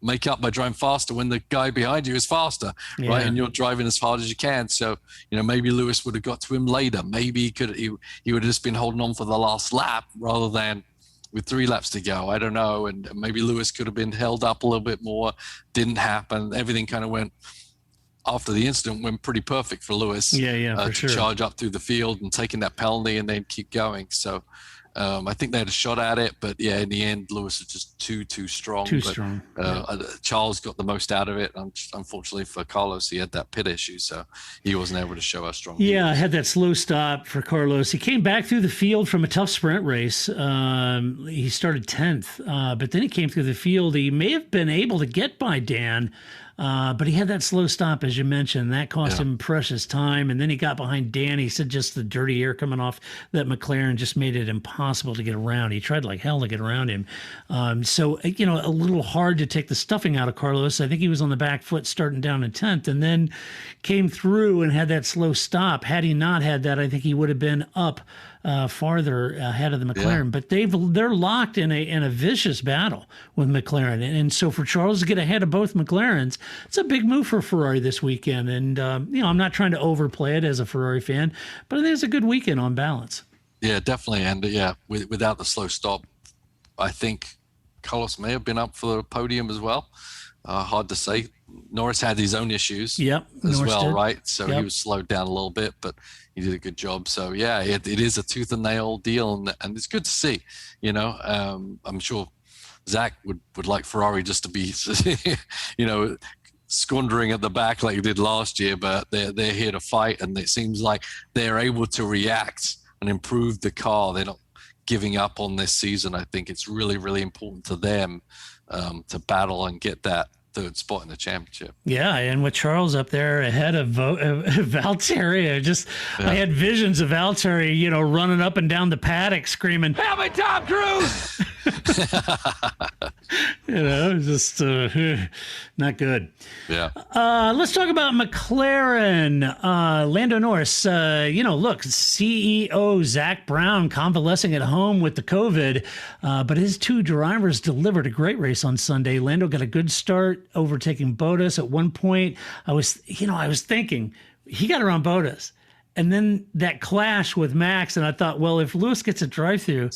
make up by driving faster when the guy behind you is faster, right? And you're driving as hard as you can. So, maybe Lewis would have got to him later. Maybe he would have just been holding on for the last lap rather than with 3 laps to go. I don't know. And maybe Lewis could have been held up a little bit more. Didn't happen. Everything kind of went, after the incident, went pretty perfect for Lewis to charge up through the field and taking that penalty and then keep going. So I think they had a shot at it, but in the end, Lewis was just too strong. Charles got the most out of it. Unfortunately for Carlos, he had that pit issue, so he wasn't able to show how strong he was. I had that slow stop for Carlos. He came back through the field from a tough sprint race. He started 10th, but then he came through the field. He may have been able to get by Dan, but he had that slow stop, as you mentioned. That cost him precious time. And then he got behind Dan. He said just the dirty air coming off that McLaren just made it impossible to get around. He tried like hell to get around him. So, a little hard to take the stuffing out of Carlos. I think he was on the back foot starting down in 10th and then came through and had that slow stop. Had he not had that, I think he would have been up farther ahead of the McLaren, but they're locked in a vicious battle with McLaren, and so for Charles to get ahead of both McLarens, it's a big move for Ferrari this weekend. And I'm not trying to overplay it as a Ferrari fan, but I think it's a good weekend on balance. Yeah, definitely, and without the slow stop, I think Carlos may have been up for the podium as well. Hard to say. Norris had his own issues as well, right? So he was slowed down a little bit, but he did a good job. So it is a tooth and nail deal, and it's good to see. I'm sure Zach would like Ferrari just to be, squandering at the back like he did last year, but they're here to fight, and it seems like they're able to react and improve the car. They're not giving up on this season. I think it's really, really important to them to battle and get that third spot in the championship. Yeah, and with Charles up there ahead of Valtteri, I had visions of Valtteri, running up and down the paddock screaming, "Help me, Tom Cruise!" Just not good. Yeah. Let's talk about McLaren. Lando Norris, look, CEO Zach Brown convalescing at home with the COVID, but his 2 drivers delivered a great race on Sunday. Lando got a good start, overtaking Bottas. At one point, I was thinking he got around Bottas, and then that clash with Max, and I thought, well, if Lewis gets a drive-through,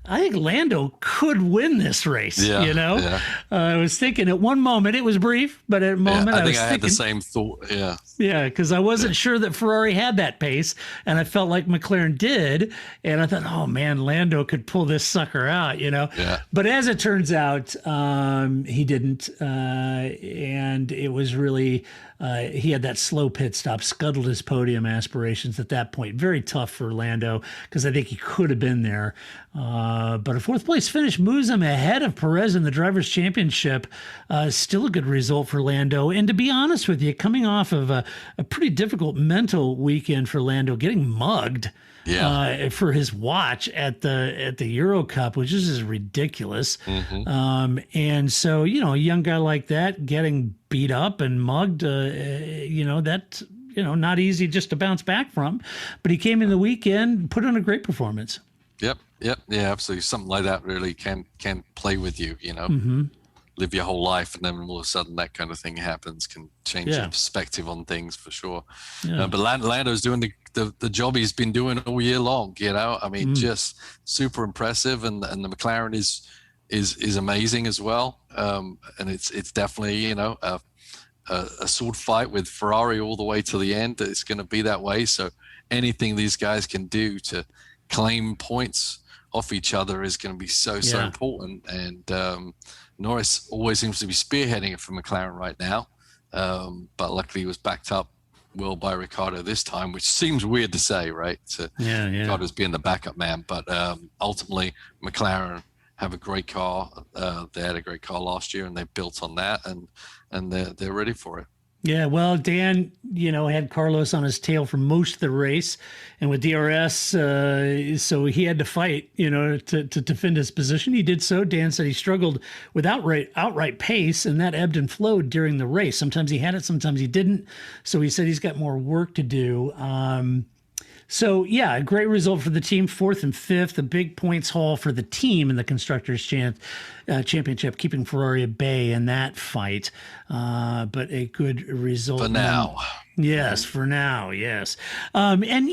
I think Lando could win this race. Yeah, you know, yeah. I was thinking at one moment, it was brief, but at a moment I was think I had thinking, the same thought. Yeah. Yeah, because I wasn't sure that Ferrari had that pace, and I felt like McLaren did, and I thought, oh man, Lando could pull this sucker out, you know. Yeah. But as it turns out, he didn't, and it was really he had that slow pit stop, scuttled his podium aspirations at that point. Very tough for Lando because I think he could have been there. But a fourth place finish moves him ahead of Perez in the Drivers' Championship. Still a good result for Lando. And to be honest with you, coming off of a pretty difficult mental weekend for Lando, getting mugged for his watch at the Euro Cup, which is just ridiculous. Mm-hmm. And so, you know, a young guy like that getting beat up and mugged, that's, not easy just to bounce back from. But he came in the weekend, put on a great performance. Yep. Yeah, absolutely. Something like that really can play with you, Mm-hmm. Live your whole life, and then all of a sudden that kind of thing happens, can change your perspective on things for sure. Yeah. But Lando's doing the job he's been doing all year long, I mean, just super impressive, and the McLaren is amazing as well. And it's definitely, a sword fight with Ferrari all the way to the end. It's going to be that way. So anything these guys can do to claim points off each other is going to be so important. And Norris always seems to be spearheading it for McLaren right now. But luckily he was backed up well by Ricciardo this time, which seems weird to say, right? Ricciardo's being the backup man. But ultimately McLaren have a great car. They had a great car last year, and they built on that, and they're ready for it. Yeah, well, Dan, had Carlos on his tail for most of the race, and with DRS, so he had to fight, to defend his position. He did so. Dan said he struggled with outright pace, and that ebbed and flowed during the race. Sometimes he had it, sometimes he didn't. So he said he's got more work to do. So, yeah, a great result for the team, 4th and 5th, a big points haul for the team in the Constructors' Championship, keeping Ferrari at bay in that fight. But a good result. For now. Yes, for now, yes. And,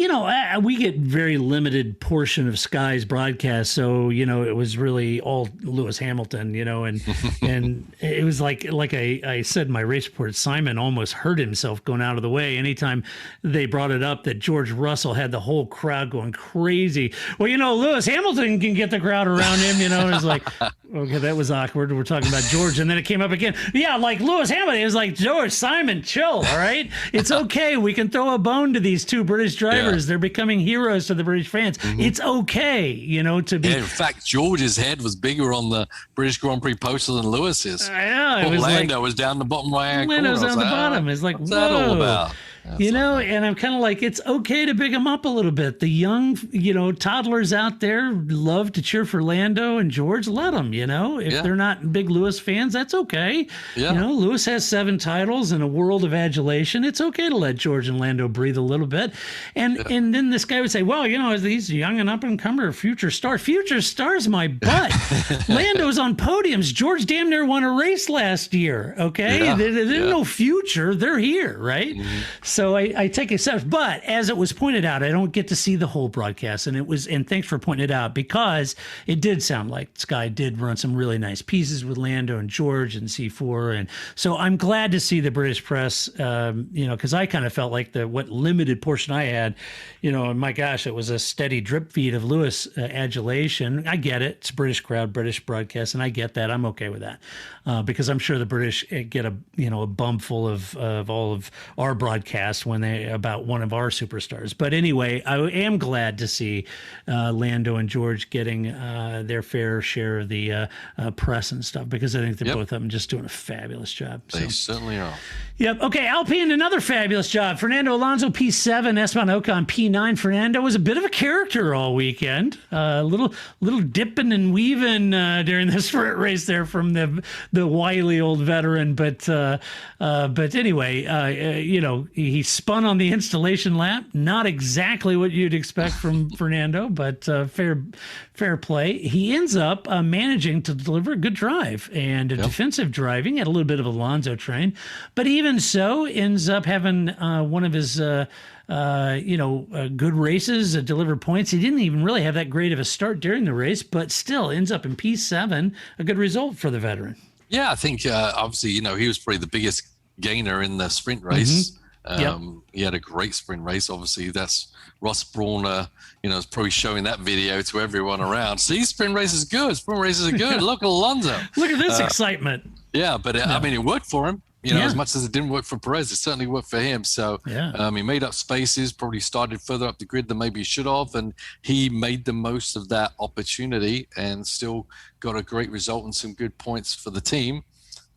we get very limited portion of Sky's broadcast, so, it was really all Lewis Hamilton, and it was like I said in my race report, Simon almost hurt himself going out of the way anytime they brought it up that George Russell had the whole crowd going crazy. Well, Lewis Hamilton can get the crowd around him, it's like, okay, that was awkward. We're talking about George, and then it came up again. Yeah, like Lewis Hamilton, it was like, George, Simon, chill, all right? It's okay. We can throw a bone to these two British drivers. Yeah. They're becoming heroes to the British fans. Mm-hmm. It's okay, to be. Yeah, in fact, George's head was bigger on the British Grand Prix poster than Lewis's. I know. Lando was down the bottom right-hand corner. Lando's on the bottom. It's like, what's whoa. that all about? And I'm kind of like, it's okay to big them up a little bit. The young, toddlers out there love to cheer for Lando and George. Let them, if they're not big Lewis fans, that's okay. Yeah. Lewis has 7 titles and a world of adulation. It's okay to let George and Lando breathe a little bit. And then this guy would say, well, these young and up and comer future stars. Future stars, my butt. Lando's on podiums. George damn near won a race last year. Okay. Yeah. There's no future. They're here. Right. Mm-hmm. So I take exception, but as it was pointed out, I don't get to see the whole broadcast, and thanks for pointing it out, because it did sound like Sky did run some really nice pieces with Lando and George and C4, and so I'm glad to see the British press, because I kind of felt like what limited portion I had, and my gosh, it was a steady drip feed of Lewis adulation. I get it; it's British crowd, British broadcast, and I get that. I'm okay with that, because I'm sure the British get a bum full of all of our broadcasts when about one of our superstars. But anyway, I am glad to see Lando and George getting their fair share of the press and stuff, because I think they're both of them just doing a fabulous job. They certainly are. Yep. Okay, Alpine, another fabulous job. Fernando Alonso, P7, Esteban Ocon, P9. Fernando was a bit of a character all weekend. Little dipping and weaving during the sprint race there from the wily old veteran. But anyway, he He spun on the installation lap. Not exactly what you'd expect from Fernando, but fair play. He ends up managing to deliver a good drive and a defensive driving. Had a little bit of Alonso train, but even so, ends up having one of his good races, delivered points. He didn't even really have that great of a start during the race, but still ends up in P7. A good result for the veteran. Yeah, I think obviously, he was probably the biggest gainer in the sprint race. He had a great sprint race. Obviously, that's Ross Brawn, is probably showing that video to everyone around. See, sprint race is good. Sprint races are good. Look at Alonso. Look at this excitement. Yeah, but I mean, it worked for him. As much as it didn't work for Perez, it certainly worked for him. So he made up spaces, probably started further up the grid than maybe he should have, and he made the most of that opportunity and still got a great result and some good points for the team.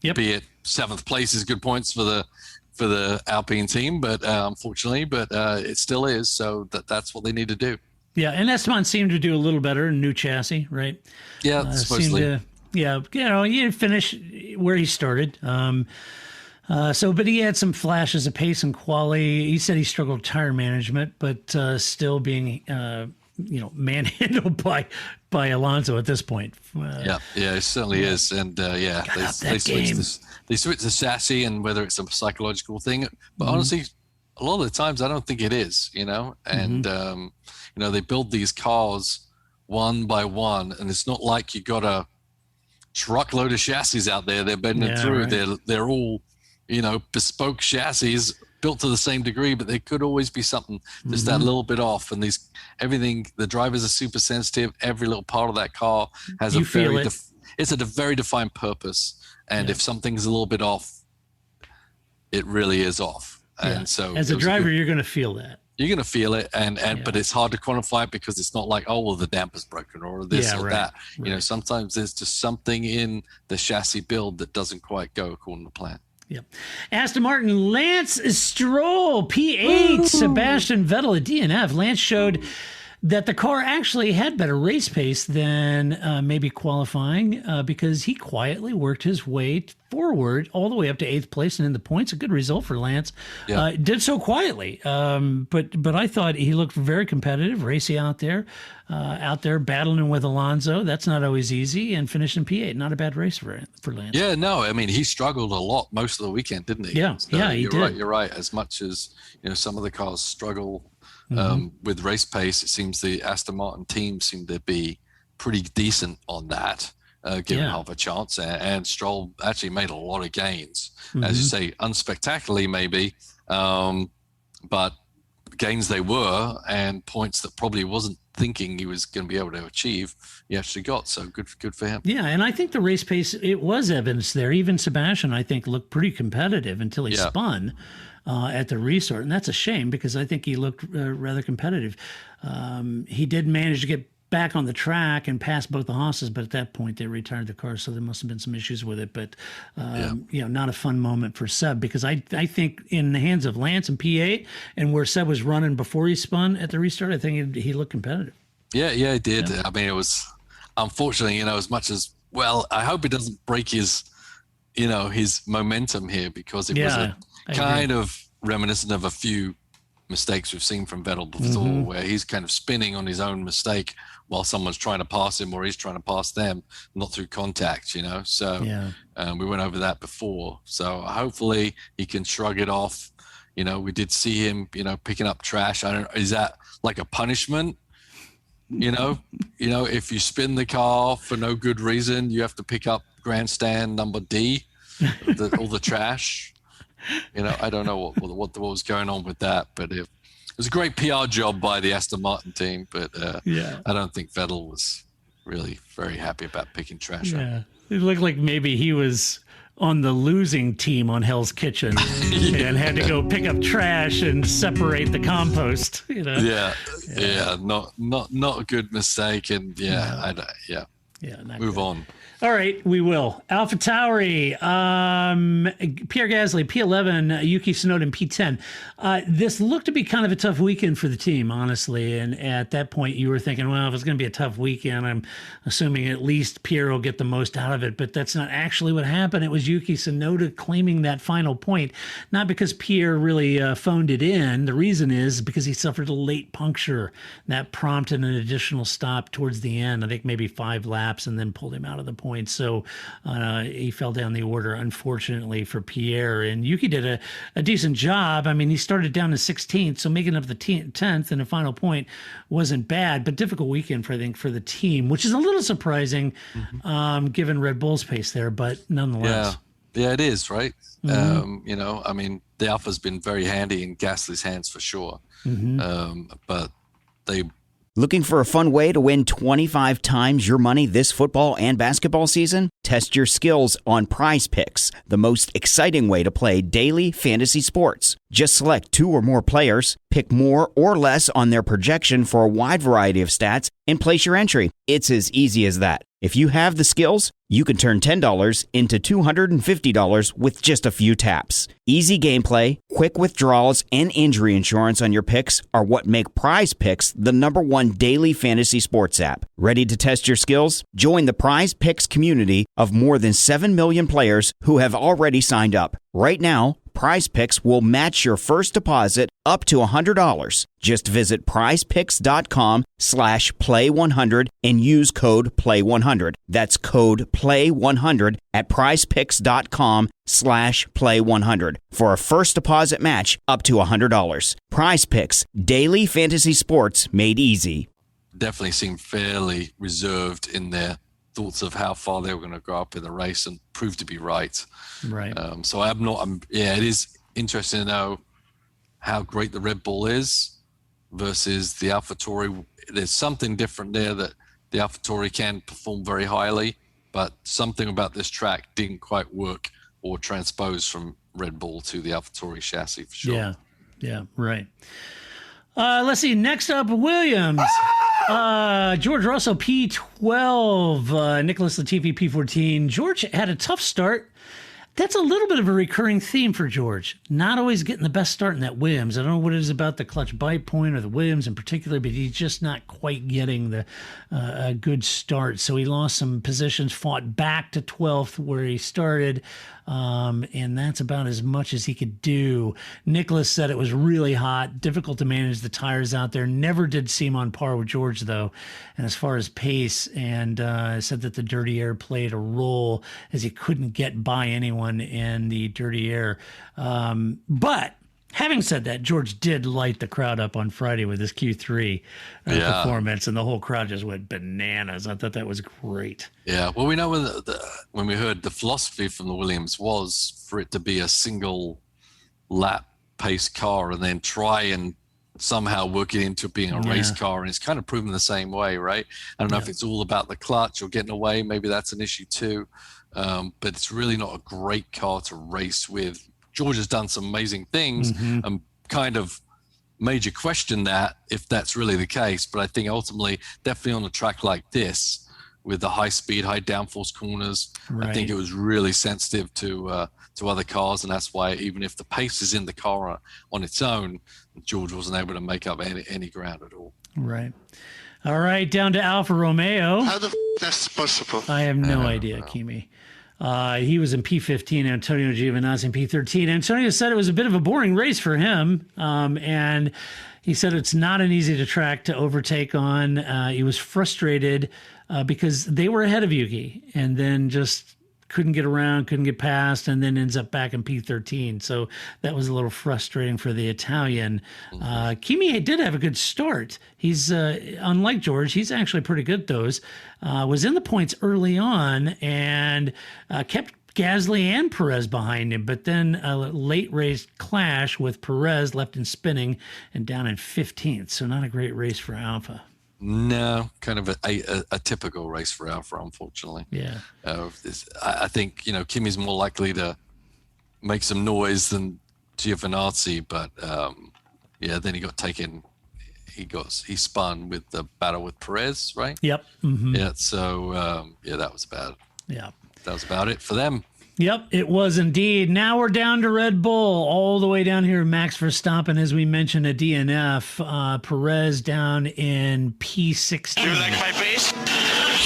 Be it 7th place is good points for the Alpine team, but unfortunately, it still is. So that's what they need to do. Yeah, and Esteban seemed to do a little better in new chassis, right? Yeah, supposedly. He finished where he started. But he had some flashes of pace and quality. He said he struggled with tire management, but still being, manhandled by Alonso at this point. It certainly is. And they switch the chassis, and whether it's a psychological thing, but honestly, a lot of the times I don't think it is, and, they build these cars one by one, and it's not like you got a truckload of chassis out there they're bending through. Right. They're all, bespoke chassis built to the same degree, but they could always be something just that little bit off. And the drivers are super sensitive. Every little part of that car has it's a very defined purpose. And if something's a little bit off, it really is off. And so as a driver, you're going to feel that. You're going to feel it, but it's hard to quantify it because it's not like, the damper's broken or this or that. Right. Sometimes there's just something in the chassis build that doesn't quite go according to plan. Yep. Aston Martin, Lance Stroll, P8, Ooh. Sebastian Vettel at DNF. Lance showed that the car actually had better race pace than maybe qualifying because he quietly worked his way forward all the way up to 8th place and in the points. A good result for Lance. Yeah. Did so quietly, but I thought he looked very competitive, racy out there battling with Alonso. That's not always easy, and finishing P8. Not a bad race for Lance. Yeah, no, I mean, he struggled a lot most of the weekend, didn't he? Yeah, so he did. You're right. As much as some of the cars struggle with race pace, it seems the Aston Martin team seemed to be pretty decent on that, given half a chance. And Stroll actually made a lot of gains, as you say, unspectacularly maybe, but gains they were, and points that probably wasn't thinking he was going to be able to achieve, he actually got. So good for him. Yeah, and I think the race pace, it was evidence there. Even Sebastian, I think, looked pretty competitive until he spun at the restart, and that's a shame because I think he looked rather competitive. He did manage to get back on the track and pass both the Haas's, but at that point they retired the car, so there must have been some issues with it. But not a fun moment for Seb, because I think in the hands of Lance and P8 and where Seb was running before he spun at the restart, I think he looked competitive. Yeah, he did. Yeah. I mean, it was unfortunately, as much as I hope it doesn't break his momentum here, because it was kind of reminiscent of a few mistakes we've seen from Vettel before, where he's kind of spinning on his own mistake while someone's trying to pass him, or he's trying to pass them, not through contact, So we went over that before. So hopefully he can shrug it off. We did see him, picking up trash. I don't know, is that like a punishment? If you spin the car for no good reason, you have to pick up grandstand number D, all the trash. I don't know what was going on with that, but it was a great PR job by the Aston Martin team. But I don't think Vettel was really very happy about picking trash up. It looked like maybe he was on the losing team on Hell's Kitchen and had to go pick up trash and separate the compost. Not a good mistake. And move on. All right, we will. Alpha Tauri, Pierre Gasly, P11, Yuki Tsunoda, and P10. This looked to be kind of a tough weekend for the team, honestly. And at that point, you were thinking, well, if it's going to be a tough weekend, I'm assuming at least Pierre will get the most out of it. But that's not actually what happened. It was Yuki Tsunoda claiming that final point, not because Pierre really phoned it in. The reason is because he suffered a late puncture. That prompted an additional stop towards the end, I think maybe 5 laps, and then pulled him out of the point. So he fell down the order, unfortunately, for Pierre. And Yuki did a decent job. I mean, he started down to 16th, so making up the 10th and a final point wasn't bad, but difficult weekend, I think, for the team, which is a little surprising given Red Bull's pace there, but nonetheless. Yeah, it is, right? Mm-hmm. I mean, the Alpha's been very handy in Gasly's hands for sure. But they... Looking for a fun way to win 25 times your money this football and basketball season? Test your skills on Prize Picks, the most exciting way to play daily fantasy sports. Just select 2 or more players, pick more or less on their projection for a wide variety of stats, and place your entry. It's as easy as that. If you have the skills, you can turn $10 into $250 with just a few taps. Easy gameplay, quick withdrawals, and injury insurance on your picks are what make Prize Picks the #1 daily fantasy sports app. Ready to test your skills? Join the Prize Picks community of more than 7 million players who have already signed up. Right now, Prize Picks will match your first deposit up to $100. Just visit prizepicks.com/play100 and use code play100. That's code play100 at prizepicks.com/play100 for a first deposit match up to $100. Prize Picks, daily fantasy sports made easy. Definitely seemed fairly reserved in their thoughts of how far they were going to go up in the race, and proved to be right. Right. So it is interesting to know how great the Red Bull is versus the AlphaTauri. There's something different there that the AlphaTauri can perform very highly, but something about this track didn't quite work or transpose from Red Bull to the AlphaTauri chassis for sure. Yeah, right. Let's see. Next up, Williams. George Russell, P12. Nicholas Latifi, P14. George had a tough start. That's a little bit of a recurring theme for George. Not always getting the best start in that Williams. I don't know what it is about the clutch bite point or the Williams in particular, but he's just not quite getting the a good start. So he lost some positions, fought back to 12th where he started, and that's about as much as he could do. Nicholas said it was really hot, difficult to manage the tires out there. Never did seem on par with George, though. And as far as pace, and said that the dirty air played a role as he couldn't get by anyone in the dirty air. But having said that, George did light the crowd up on Friday with his Q3 performance, and the whole crowd just went bananas. I thought that was great. Yeah, well, we know when we heard the philosophy from the Williams was for it to be a single lap pace car and then try and somehow work it into being a race car, and it's kind of proven the same way, right? I don't know if it's all about the clutch or getting away. Maybe that's an issue too. But it's really not a great car to race with. George has done some amazing things and kind of made you question that if that's really the case. But I think ultimately, definitely on a track like this, with the high speed, high downforce corners, I think it was really sensitive to other cars, and that's why even if the pace is in the car on its own, George wasn't able to make up any ground at all. Right. All right, down to Alfa Romeo. How the f that's possible? I have no idea, Kimi. He was in P15, Antonio Giovinazzi in P13. Antonio said it was a bit of a boring race for him, and he said it's not an easy track to overtake on. He was frustrated because they were ahead of Yuki, and then just couldn't get around, couldn't get past, and then ends up back in P13. So that was a little frustrating for the Italian. Kimi did have a good start. He's, unlike George, he's actually pretty good, those. Was in the points early on and kept Gasly and Perez behind him, but then a late race clash with Perez left him spinning and down in 15th. So not a great race for Alfa. No, kind of a typical race for Alfa, unfortunately. Yeah. I think, Kimi's more likely to make some noise than Giovinazzi, but then he got taken. He spun with the battle with Perez, right? Yep. Mm-hmm. Yeah. So that was bad. Yeah. That was about it for them. Yep, it was indeed. Now we're down to Red Bull, all the way down here. Max Verstappen, as we mentioned, a DNF. Perez down in P16. You like my pace?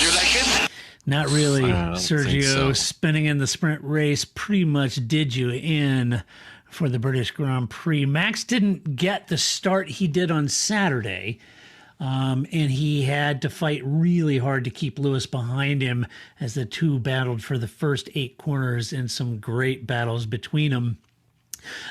You like it? Not really. I don't think Sergio so. spinning in the sprint race pretty much did you in for the British Grand Prix. Max didn't get the start he did on Saturday. And he had to fight really hard to keep Lewis behind him as the two battled for the first 8 corners in some great battles between them.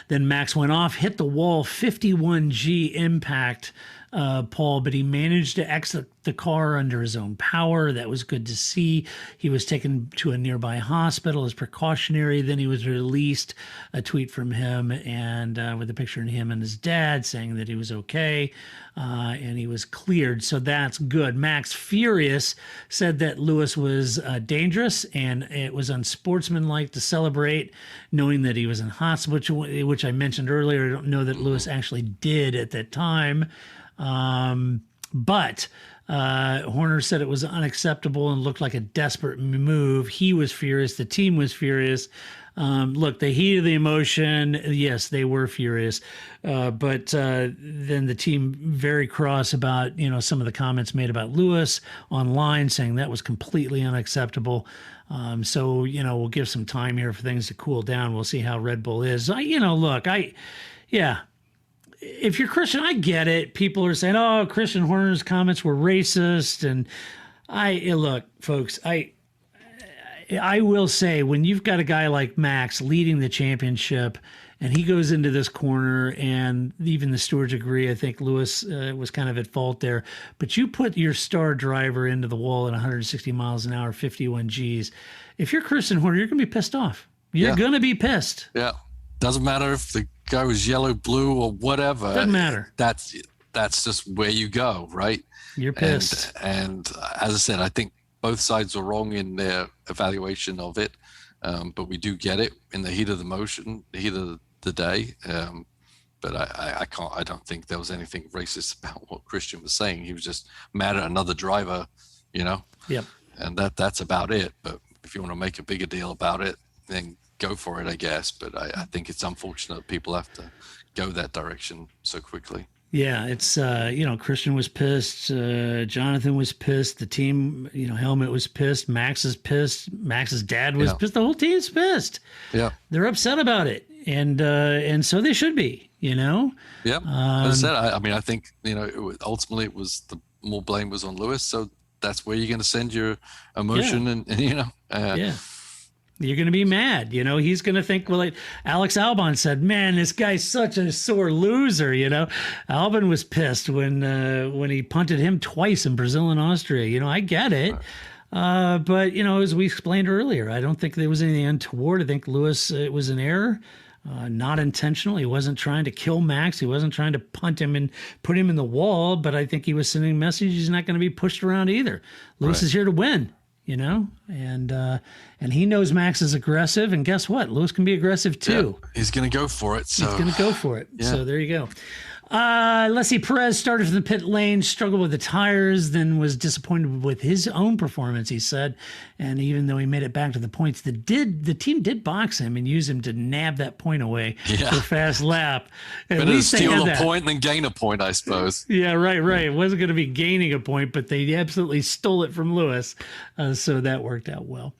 Then Max went off, hit the wall, 51G impact, Paul, but he managed to exit the car under his own power. That was good to see. He was taken to a nearby hospital as precautionary. Then he was released. A tweet from him and with a picture of him and his dad saying that he was okay and he was cleared. So that's good. Max, furious, said that Lewis was dangerous and it was unsportsmanlike to celebrate knowing that he was in hospital, which I mentioned earlier. I don't know that Lewis actually did at that time. But Horner said it was unacceptable and looked like a desperate move. He was furious. The team was furious. Look, the heat of the emotion, yes, they were furious. But then the team very cross about, some of the comments made about Lewis online, saying that was completely unacceptable. So, we'll give some time here for things to cool down. We'll see how Red Bull is. If you're Christian, I get it. People are saying, "Oh, Christian Horner's comments were racist," and look, folks. I will say, when you've got a guy like Max leading the championship, and he goes into this corner, and even the stewards agree, I think Lewis was kind of at fault there. But you put your star driver into the wall at 160 miles an hour, 51 Gs. If you're Christian Horner, you're going to be pissed off. You're going to be pissed. Yeah. Doesn't matter if the guy was yellow, blue, or whatever. Doesn't matter. That's just where you go, right? You're pissed. And as I said, I think both sides are wrong in their evaluation of it, but we do get it in the heat of the motion, the heat of the day. But I don't think there was anything racist about what Christian was saying. He was just mad at another driver, Yep. And that's about it. But if you want to make a bigger deal about it, then go for it, I guess. But I think it's unfortunate people have to go that direction so quickly. Yeah, it's, Christian was pissed. Jonathan was pissed. The team, Helmut was pissed. Max is pissed. Max's dad was pissed. The whole team's pissed. Yeah. They're upset about it. And so they should be, Yeah. As I said, I think, ultimately it was the more blame was on Lewis. So that's where you're going to send your emotion and yeah. You're going to be mad. He's going to think, well, like Alex Albon said, man, this guy's such a sore loser. Albon was pissed when he punted him twice in Brazil and Austria. I get it. But, as we explained earlier, I don't think there was anything untoward. I think Lewis, it was an error, not intentional. He wasn't trying to kill Max. He wasn't trying to punt him and put him in the wall. But I think he was sending a message he's not going to be pushed around either. Lewis is here to win. And he knows Max is aggressive, and guess what? Lewis can be aggressive too. Yeah, he's going to go for it. So he's going to go for it. Yeah. So there you go. Let's see. Perez started from the pit lane, struggled with the tires, then was disappointed with his own performance, he said. And even though he made it back to the points, the team did box him and use him to nab that point away for a fast lap. At least they steal had a point and then gain a point, I suppose. Yeah, right. It wasn't going to be gaining a point, but they absolutely stole it from Lewis. So that worked out well.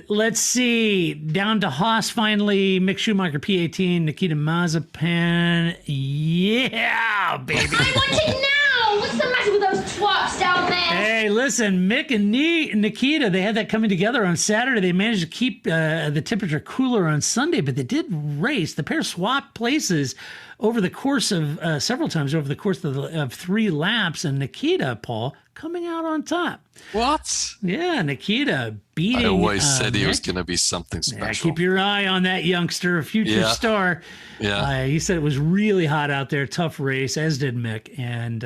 Let's see. Down to Haas finally. Mick Schumacher, P18. Nikita Mazepin. Yeah, baby. I'm watching now. What's the matter with those twats down there? Hey, listen, Mick and Nikita, they had that coming together on Saturday. They managed to keep the temperature cooler on Sunday, but they did race. The pair swapped places over the course of several times over the course of 3 laps, and Nikita, Paul, coming out on top. What? Yeah, Nikita beating. I always said he Mick. was going to be something special. Keep your eye on that youngster, future star. Yeah. He said it was really hot out there, tough race, as did Mick, and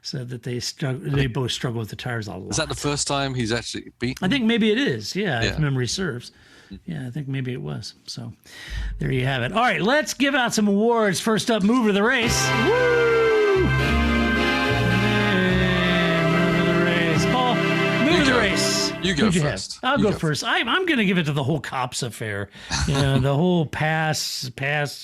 said that they both struggled with the tires a lot. Is that the first time he's actually beaten? I think maybe it is. Yeah, if memory serves. Yeah, I think maybe it was. So there you have it. All right, let's give out some awards. First up, mover of the race. Woo! Hey, mover of the race. Paul, mover of the race. You go Who'd you first. Have? I'll go first. I'm going to give it to the whole Copse affair. You know, the whole pass,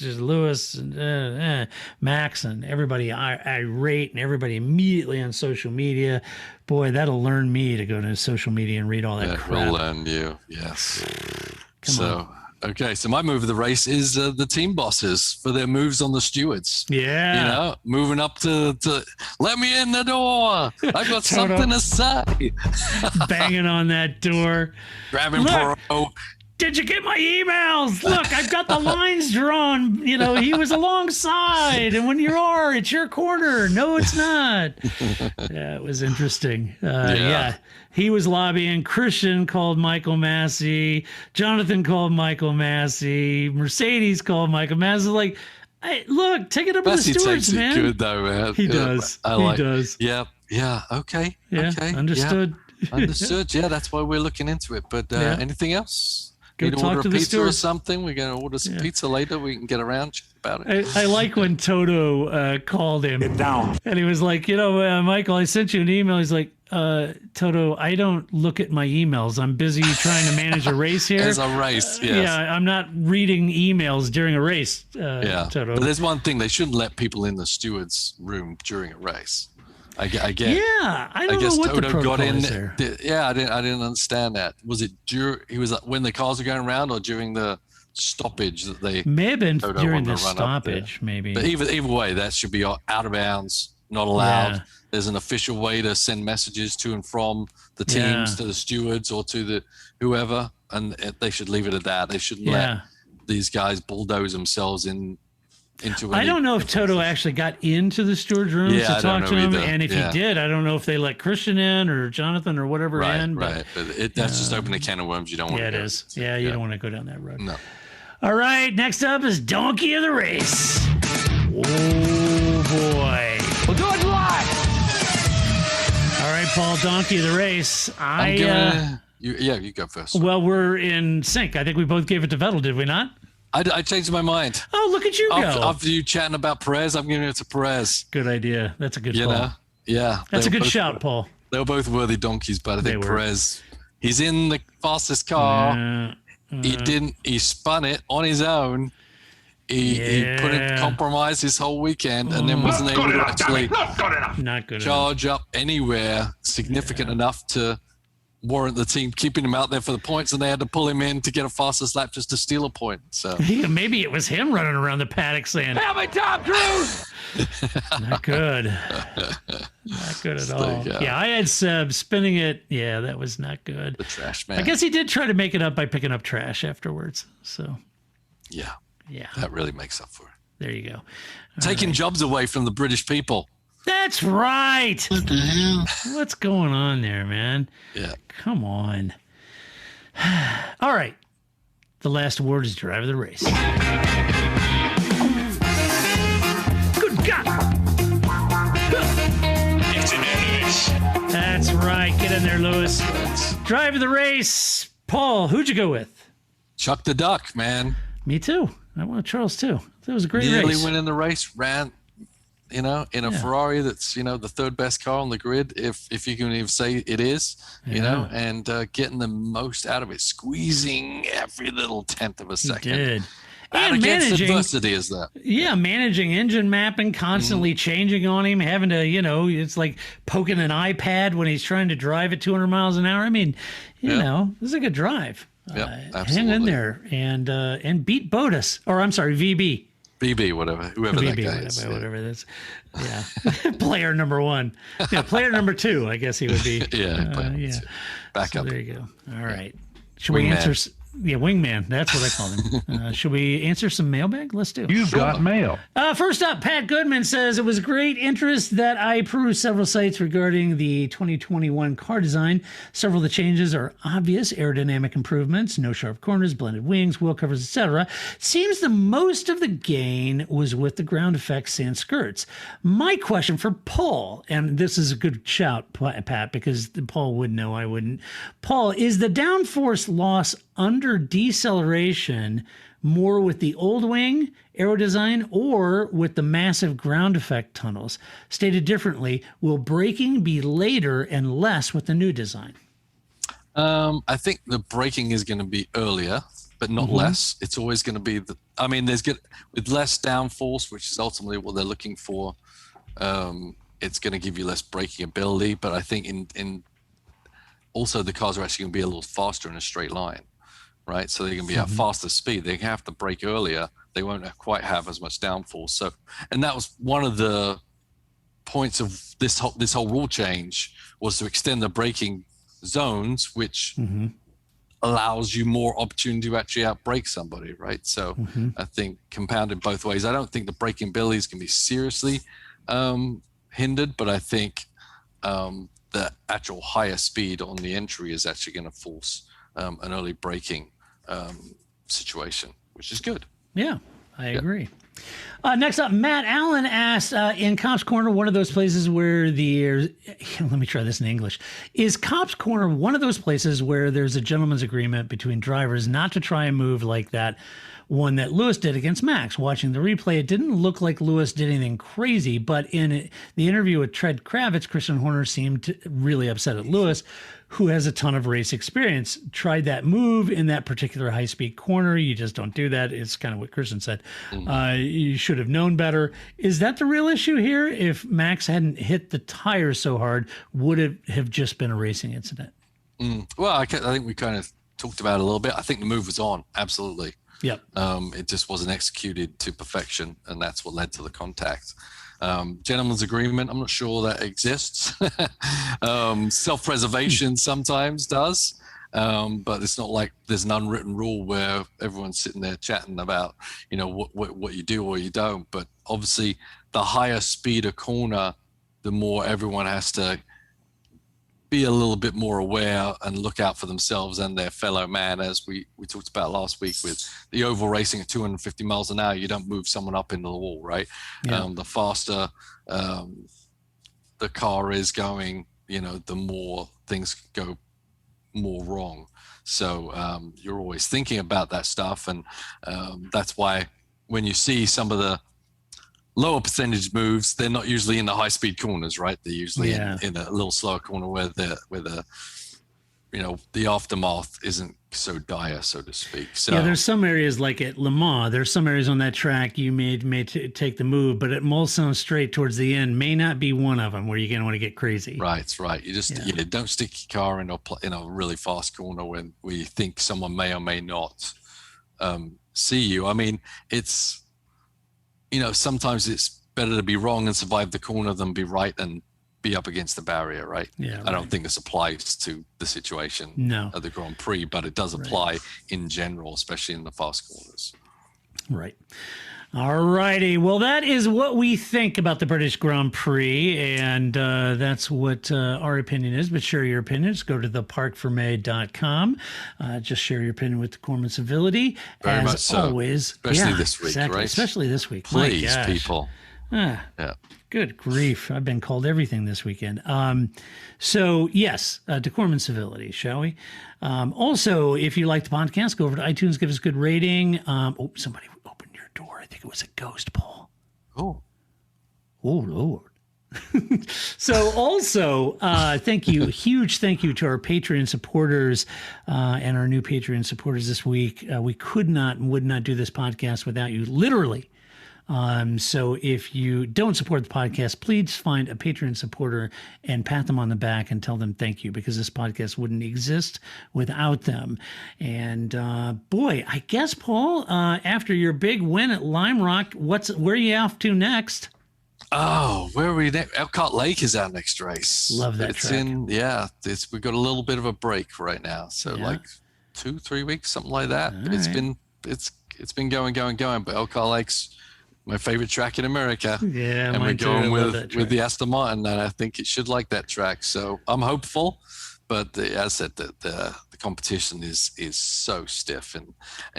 Lewis, and Max, and everybody irate, and everybody immediately on social media. Boy, that'll learn me to go to social media and read all that crap. Will learn you, yes. Okay, so my move of the race is the team bosses for their moves on the stewards. Yeah. You know, moving up to let me in the door. I've got something to say. Banging on that door. Grabbing Pro. Did you get my emails? Look, I've got the lines drawn. You know, he was alongside, and when you are, it's your corner. No, it's not. Yeah, it was interesting. Yeah. He was lobbying. Christian called Michael Massey. Jonathan called Michael Massey. Mercedes called Michael Massey. Like, hey, look, take it up with the stewards, man. Good though, man. He does. He does. Yeah. Okay. Yeah. Okay. Understood. Yeah. Understood. Yeah, that's why we're looking into it. But anything else? Go Need to talk order to a the pizza steward or something. We're going to order some pizza later. We can get around about it. I like when Toto called him. Get down. And he was like, Michael, I sent you an email. He's like, Toto, I don't look at my emails. I'm busy trying to manage a race here. As a race, yes. Yeah, I'm not reading emails during a race, Toto. But there's one thing. They shouldn't let people in the steward's room during a race. I get. Yeah, I don't know what Toto the protocol got in is there. I didn't understand that. Was it he was when the cars were going around or during the stoppage that they may have been Toto during wanted the to run up there? stoppage, maybe. But either way, that should be out of bounds, not allowed. Yeah. There's an official way to send messages to and from the teams to the stewards or to the whoever, and they should leave it at that. They shouldn't let these guys bulldoze themselves into. I don't know if Toto actually got into the steward's room to talk to him, and if he did, I don't know if they let Christian in or Jonathan or whatever in. Right, but that's just opening a can of worms you don't want to. Yeah, it is. Yeah, you don't want to go down that road. No. All right, next up is Donkey of the Race. Oh boy. We'll do it live. All right, Paul, Donkey of the Race. You go first. Well, we're in sync. I think we both gave it to Vettel, did we not? I changed my mind. Oh, look at you go. After you chatting about Perez, I'm giving it to Perez. Good idea. That's a good call. Know? Yeah. That's a good shout, Paul. They were both worthy donkeys, but I think Perez, he's in the fastest car. He spun it on his own. He couldn't compromise his whole weekend and then wasn't able to actually charge up anywhere significant enough to warrant the team keeping him out there for the points, and they had to pull him in to get a fastest lap just to steal a point. So maybe it was him running around the paddock saying, "Help me, Tom Cruise." Not good. Not good at all. Yeah, I had Seb spinning it. Yeah, that was not good. The trash man. I guess he did try to make it up by picking up trash afterwards. So yeah, Yeah. That really makes up for it. There you go. Taking jobs away from the British people. That's right. What the hell? What's going on there, man? Yeah. Come on. All right. The last award is driver of the race. Good God. That's right. Get in there, Lewis. Driver of the race. Paul, who'd you go with? Chuck the Duck, man. Me too. I went with Charles too. That was a great Nearly race. winning the race, ran, in a Ferrari that's, the third best car on the grid, if you can even say it is, and getting the most out of it, squeezing every little tenth of a second. He did. And against adversity is that. Yeah, managing engine mapping, constantly changing on him, having to, it's like poking an iPad when he's trying to drive at 200 miles an hour. I mean, this is a good drive. Absolutely. Hang in there and beat Bottas, or I'm sorry, VB. BB, whoever that guy is. Whatever it is. Yeah. Player number one. Yeah, player number two, I guess he would be. Yeah. Back up. There you go. All right. Should we answer? Yeah, wingman. That's what I call him. Should we answer some mailbag? Let's do it. You've got mail. First up, Pat Goodman says, it was great interest that I perused several sites regarding the 2021 car design. Several of the changes are obvious aerodynamic improvements, no sharp corners, blended wings, wheel covers, etc. Seems the most of the gain was with the ground effects and skirts. My question for Paul, and this is a good shout, Pat, because Paul would know, I wouldn't. Paul, is the downforce loss under deceleration more with the old wing aero design or with the massive ground effect tunnels? Stated differently, will braking be later and less with the new design? I think the braking is going to be earlier, but not less. It's always going to be with less downforce, which is ultimately what they're looking for. It's going to give you less braking ability, but I think in also the cars are actually going to be a little faster in a straight line, right? So they're going to be at faster speed. They have to brake earlier. They won't quite have as much downforce. So, and that was one of the points of this whole rule change, was to extend the braking zones, which allows you more opportunity to actually outbrake somebody, right? So I think compounded both ways. I don't think the braking ability is going to be seriously hindered, but I think the actual higher speed on the entry is actually going to force an early braking situation, which is good. Yeah, I agree. Next up, Matt Allen asked, in Copse Corner, one of those places where let me try this in English. Is Copse Corner one of those places where there's a gentleman's agreement between drivers not to try and move like that one that Lewis did against Max? Watching the replay, it didn't look like Lewis did anything crazy, but in the interview with Tread Kravitz, Christian Horner seemed really upset at Lewis, who has a ton of race experience. Tried that move in that particular high-speed corner. You just don't do that. It's kind of what Christian said. You should have known better. Is that the real issue here? If Max hadn't hit the tires so hard, would it have just been a racing incident? Well, I think we kind of talked about it a little bit. I think the move was on, absolutely. Yep. It just wasn't executed to perfection, and that's what led to the contact. Gentleman's agreement, I'm not sure that exists. Self-preservation sometimes does, but it's not like there's an unwritten rule where everyone's sitting there chatting about, what you do or you don't. But obviously, the higher speed a corner, the more everyone has to be a little bit more aware and look out for themselves and their fellow man, as we talked about last week with the oval racing at 250 miles an hour. You don't move someone up into the wall, right? Yeah. The faster the car is going, the more things go more wrong. So you're always thinking about that stuff, and that's why when you see some of the lower percentage moves, they're not usually in the high speed corners, right? They're usually in a little slower corner where the aftermath isn't so dire, so to speak. So there's some areas like at Le Mans, there's some areas on that track you may take the move, but at Mulsanne Straight towards the end may not be one of them where you're going to want to get crazy. Right. You just don't stick your car in a really fast corner when you think someone may or may not see you. I mean, it's, sometimes it's better to be wrong and survive the corner than be right and be up against the barrier, right? Yeah. I don't think this applies to the situation at the Grand Prix, but it does apply in general, especially in the fast corners. Right. All righty. Well, that is what we think about the British Grand Prix, and that's what our opinion is. But share your opinions. Go to theparcfermé.com. Just share your opinion with decorum and civility. Very as much so. Always. Especially this week, exactly. right? Especially this week. Please, people. Yeah. Good grief. I've been called everything this weekend. So, yes, decorum and civility, shall we? Also, if you like the podcast, go over to iTunes, give us a good rating. Somebody opened your door. I think it was a ghost, Paul. Oh, Lord. So also, thank you. Huge thank you to our Patreon supporters and our new Patreon supporters this week. We would not do this podcast without you, literally. So if you don't support the podcast, please find a Patreon supporter and pat them on the back and tell them thank you, because this podcast wouldn't exist without them. And boy, I guess, Paul, after your big win at Lime Rock, where are you off to next? Oh, where are we next? Elkhart Lake is our next race. Love that track. We've got a little bit of a break right now. So like 2-3 weeks, something like that. It's been going. But Elkhart Lake's my favorite track in America. Yeah, and we're going with the Aston Martin, and I think it should like that track. So I'm hopeful, but as I said, the competition is so stiff, and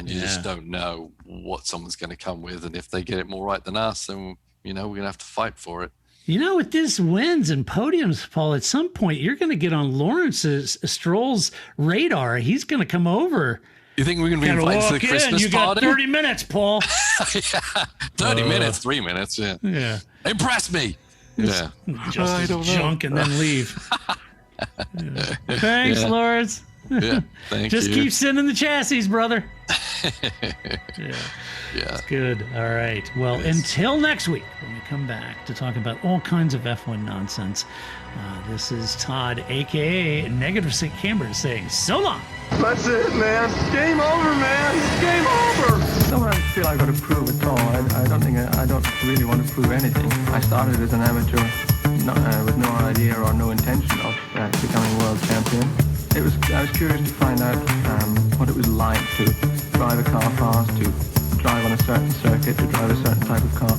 you just don't know what someone's going to come with, and if they get it more right than us, then we're going to have to fight for it. With this wins and podiums, Paul, at some point you're going to get on Stroll's radar. He's going to come over. You think we're going to be invited to the Christmas party? You got 30 minutes, Paul. 30 minutes, 3 minutes, yeah. Impress me. Just junk and then leave. Thanks, Lawrence. Yeah, thank Just you. keep sending the chassis, brother. Yeah. That's good. All right. Well, until next week, when we come back to talk about all kinds of F1 nonsense, this is Todd, a.k.a. Negative St. Camber, saying so long. That's it, man. Game over, man. Game over. I don't feel I've got to prove at all. I don't really want to prove anything. I started as an amateur with no idea or no intention of becoming world champion. I was curious to find out what it was like to drive a car fast, to drive on a certain circuit, to drive a certain type of car.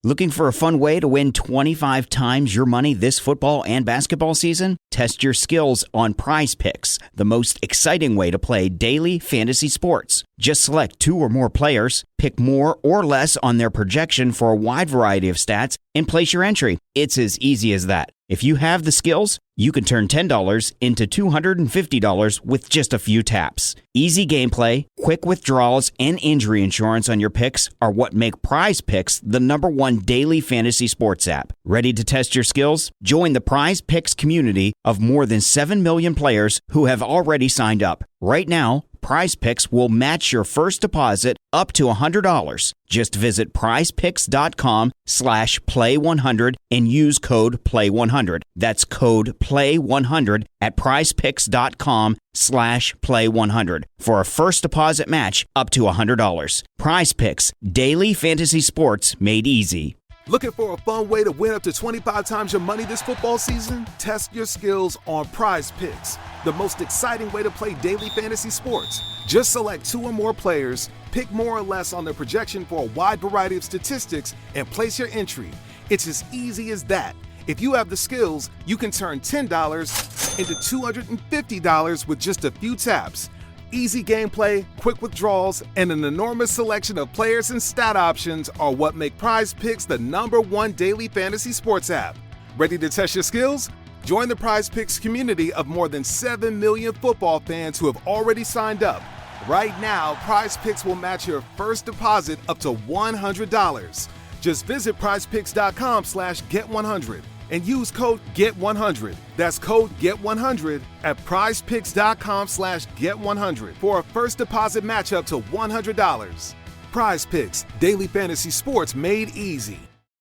Looking for a fun way to win 25 times your money this football and basketball season? Test your skills on Prize Picks, the most exciting way to play daily fantasy sports. Just select 2 or more players, pick more or less on their projection for a wide variety of stats, and place your entry. It's as easy as that. If you have the skills, you can turn $10 into $250 with just a few taps. Easy gameplay, quick withdrawals, and injury insurance on your picks are what make Prize Picks the #1 daily fantasy sports app. Ready to test your skills? Join the Prize Picks community of more than 7 million players who have already signed up. Right now, Prize Picks will match your first deposit up to $100. Just visit prizepicks.com/play100 and use code PLAY100. That's code PLAY100 at prizepicks.com/play100 for a first deposit match up to $100. Prize Picks, daily fantasy sports made easy. Looking for a fun way to win up to 25 times your money this football season? Test your skills on Prize Picks, the most exciting way to play daily fantasy sports. Just select 2 or more players, pick more or less on their projection for a wide variety of statistics, and place your entry. It's as easy as that. If you have the skills, you can turn $10 into $250 with just a few taps. Easy gameplay, quick withdrawals, and an enormous selection of players and stat options are what make Prize Picks the #1 daily fantasy sports app. Ready to test your skills? Join the Prize Picks community of more than 7 million football fans who have already signed up. Right now, Prize Picks will match your first deposit up to $100. Just visit prizepicks.com/get100 and use code GET100. That's code GET100 at prizepicks.com/get100 for a first deposit match up to $100. Prize Picks, daily fantasy sports made easy.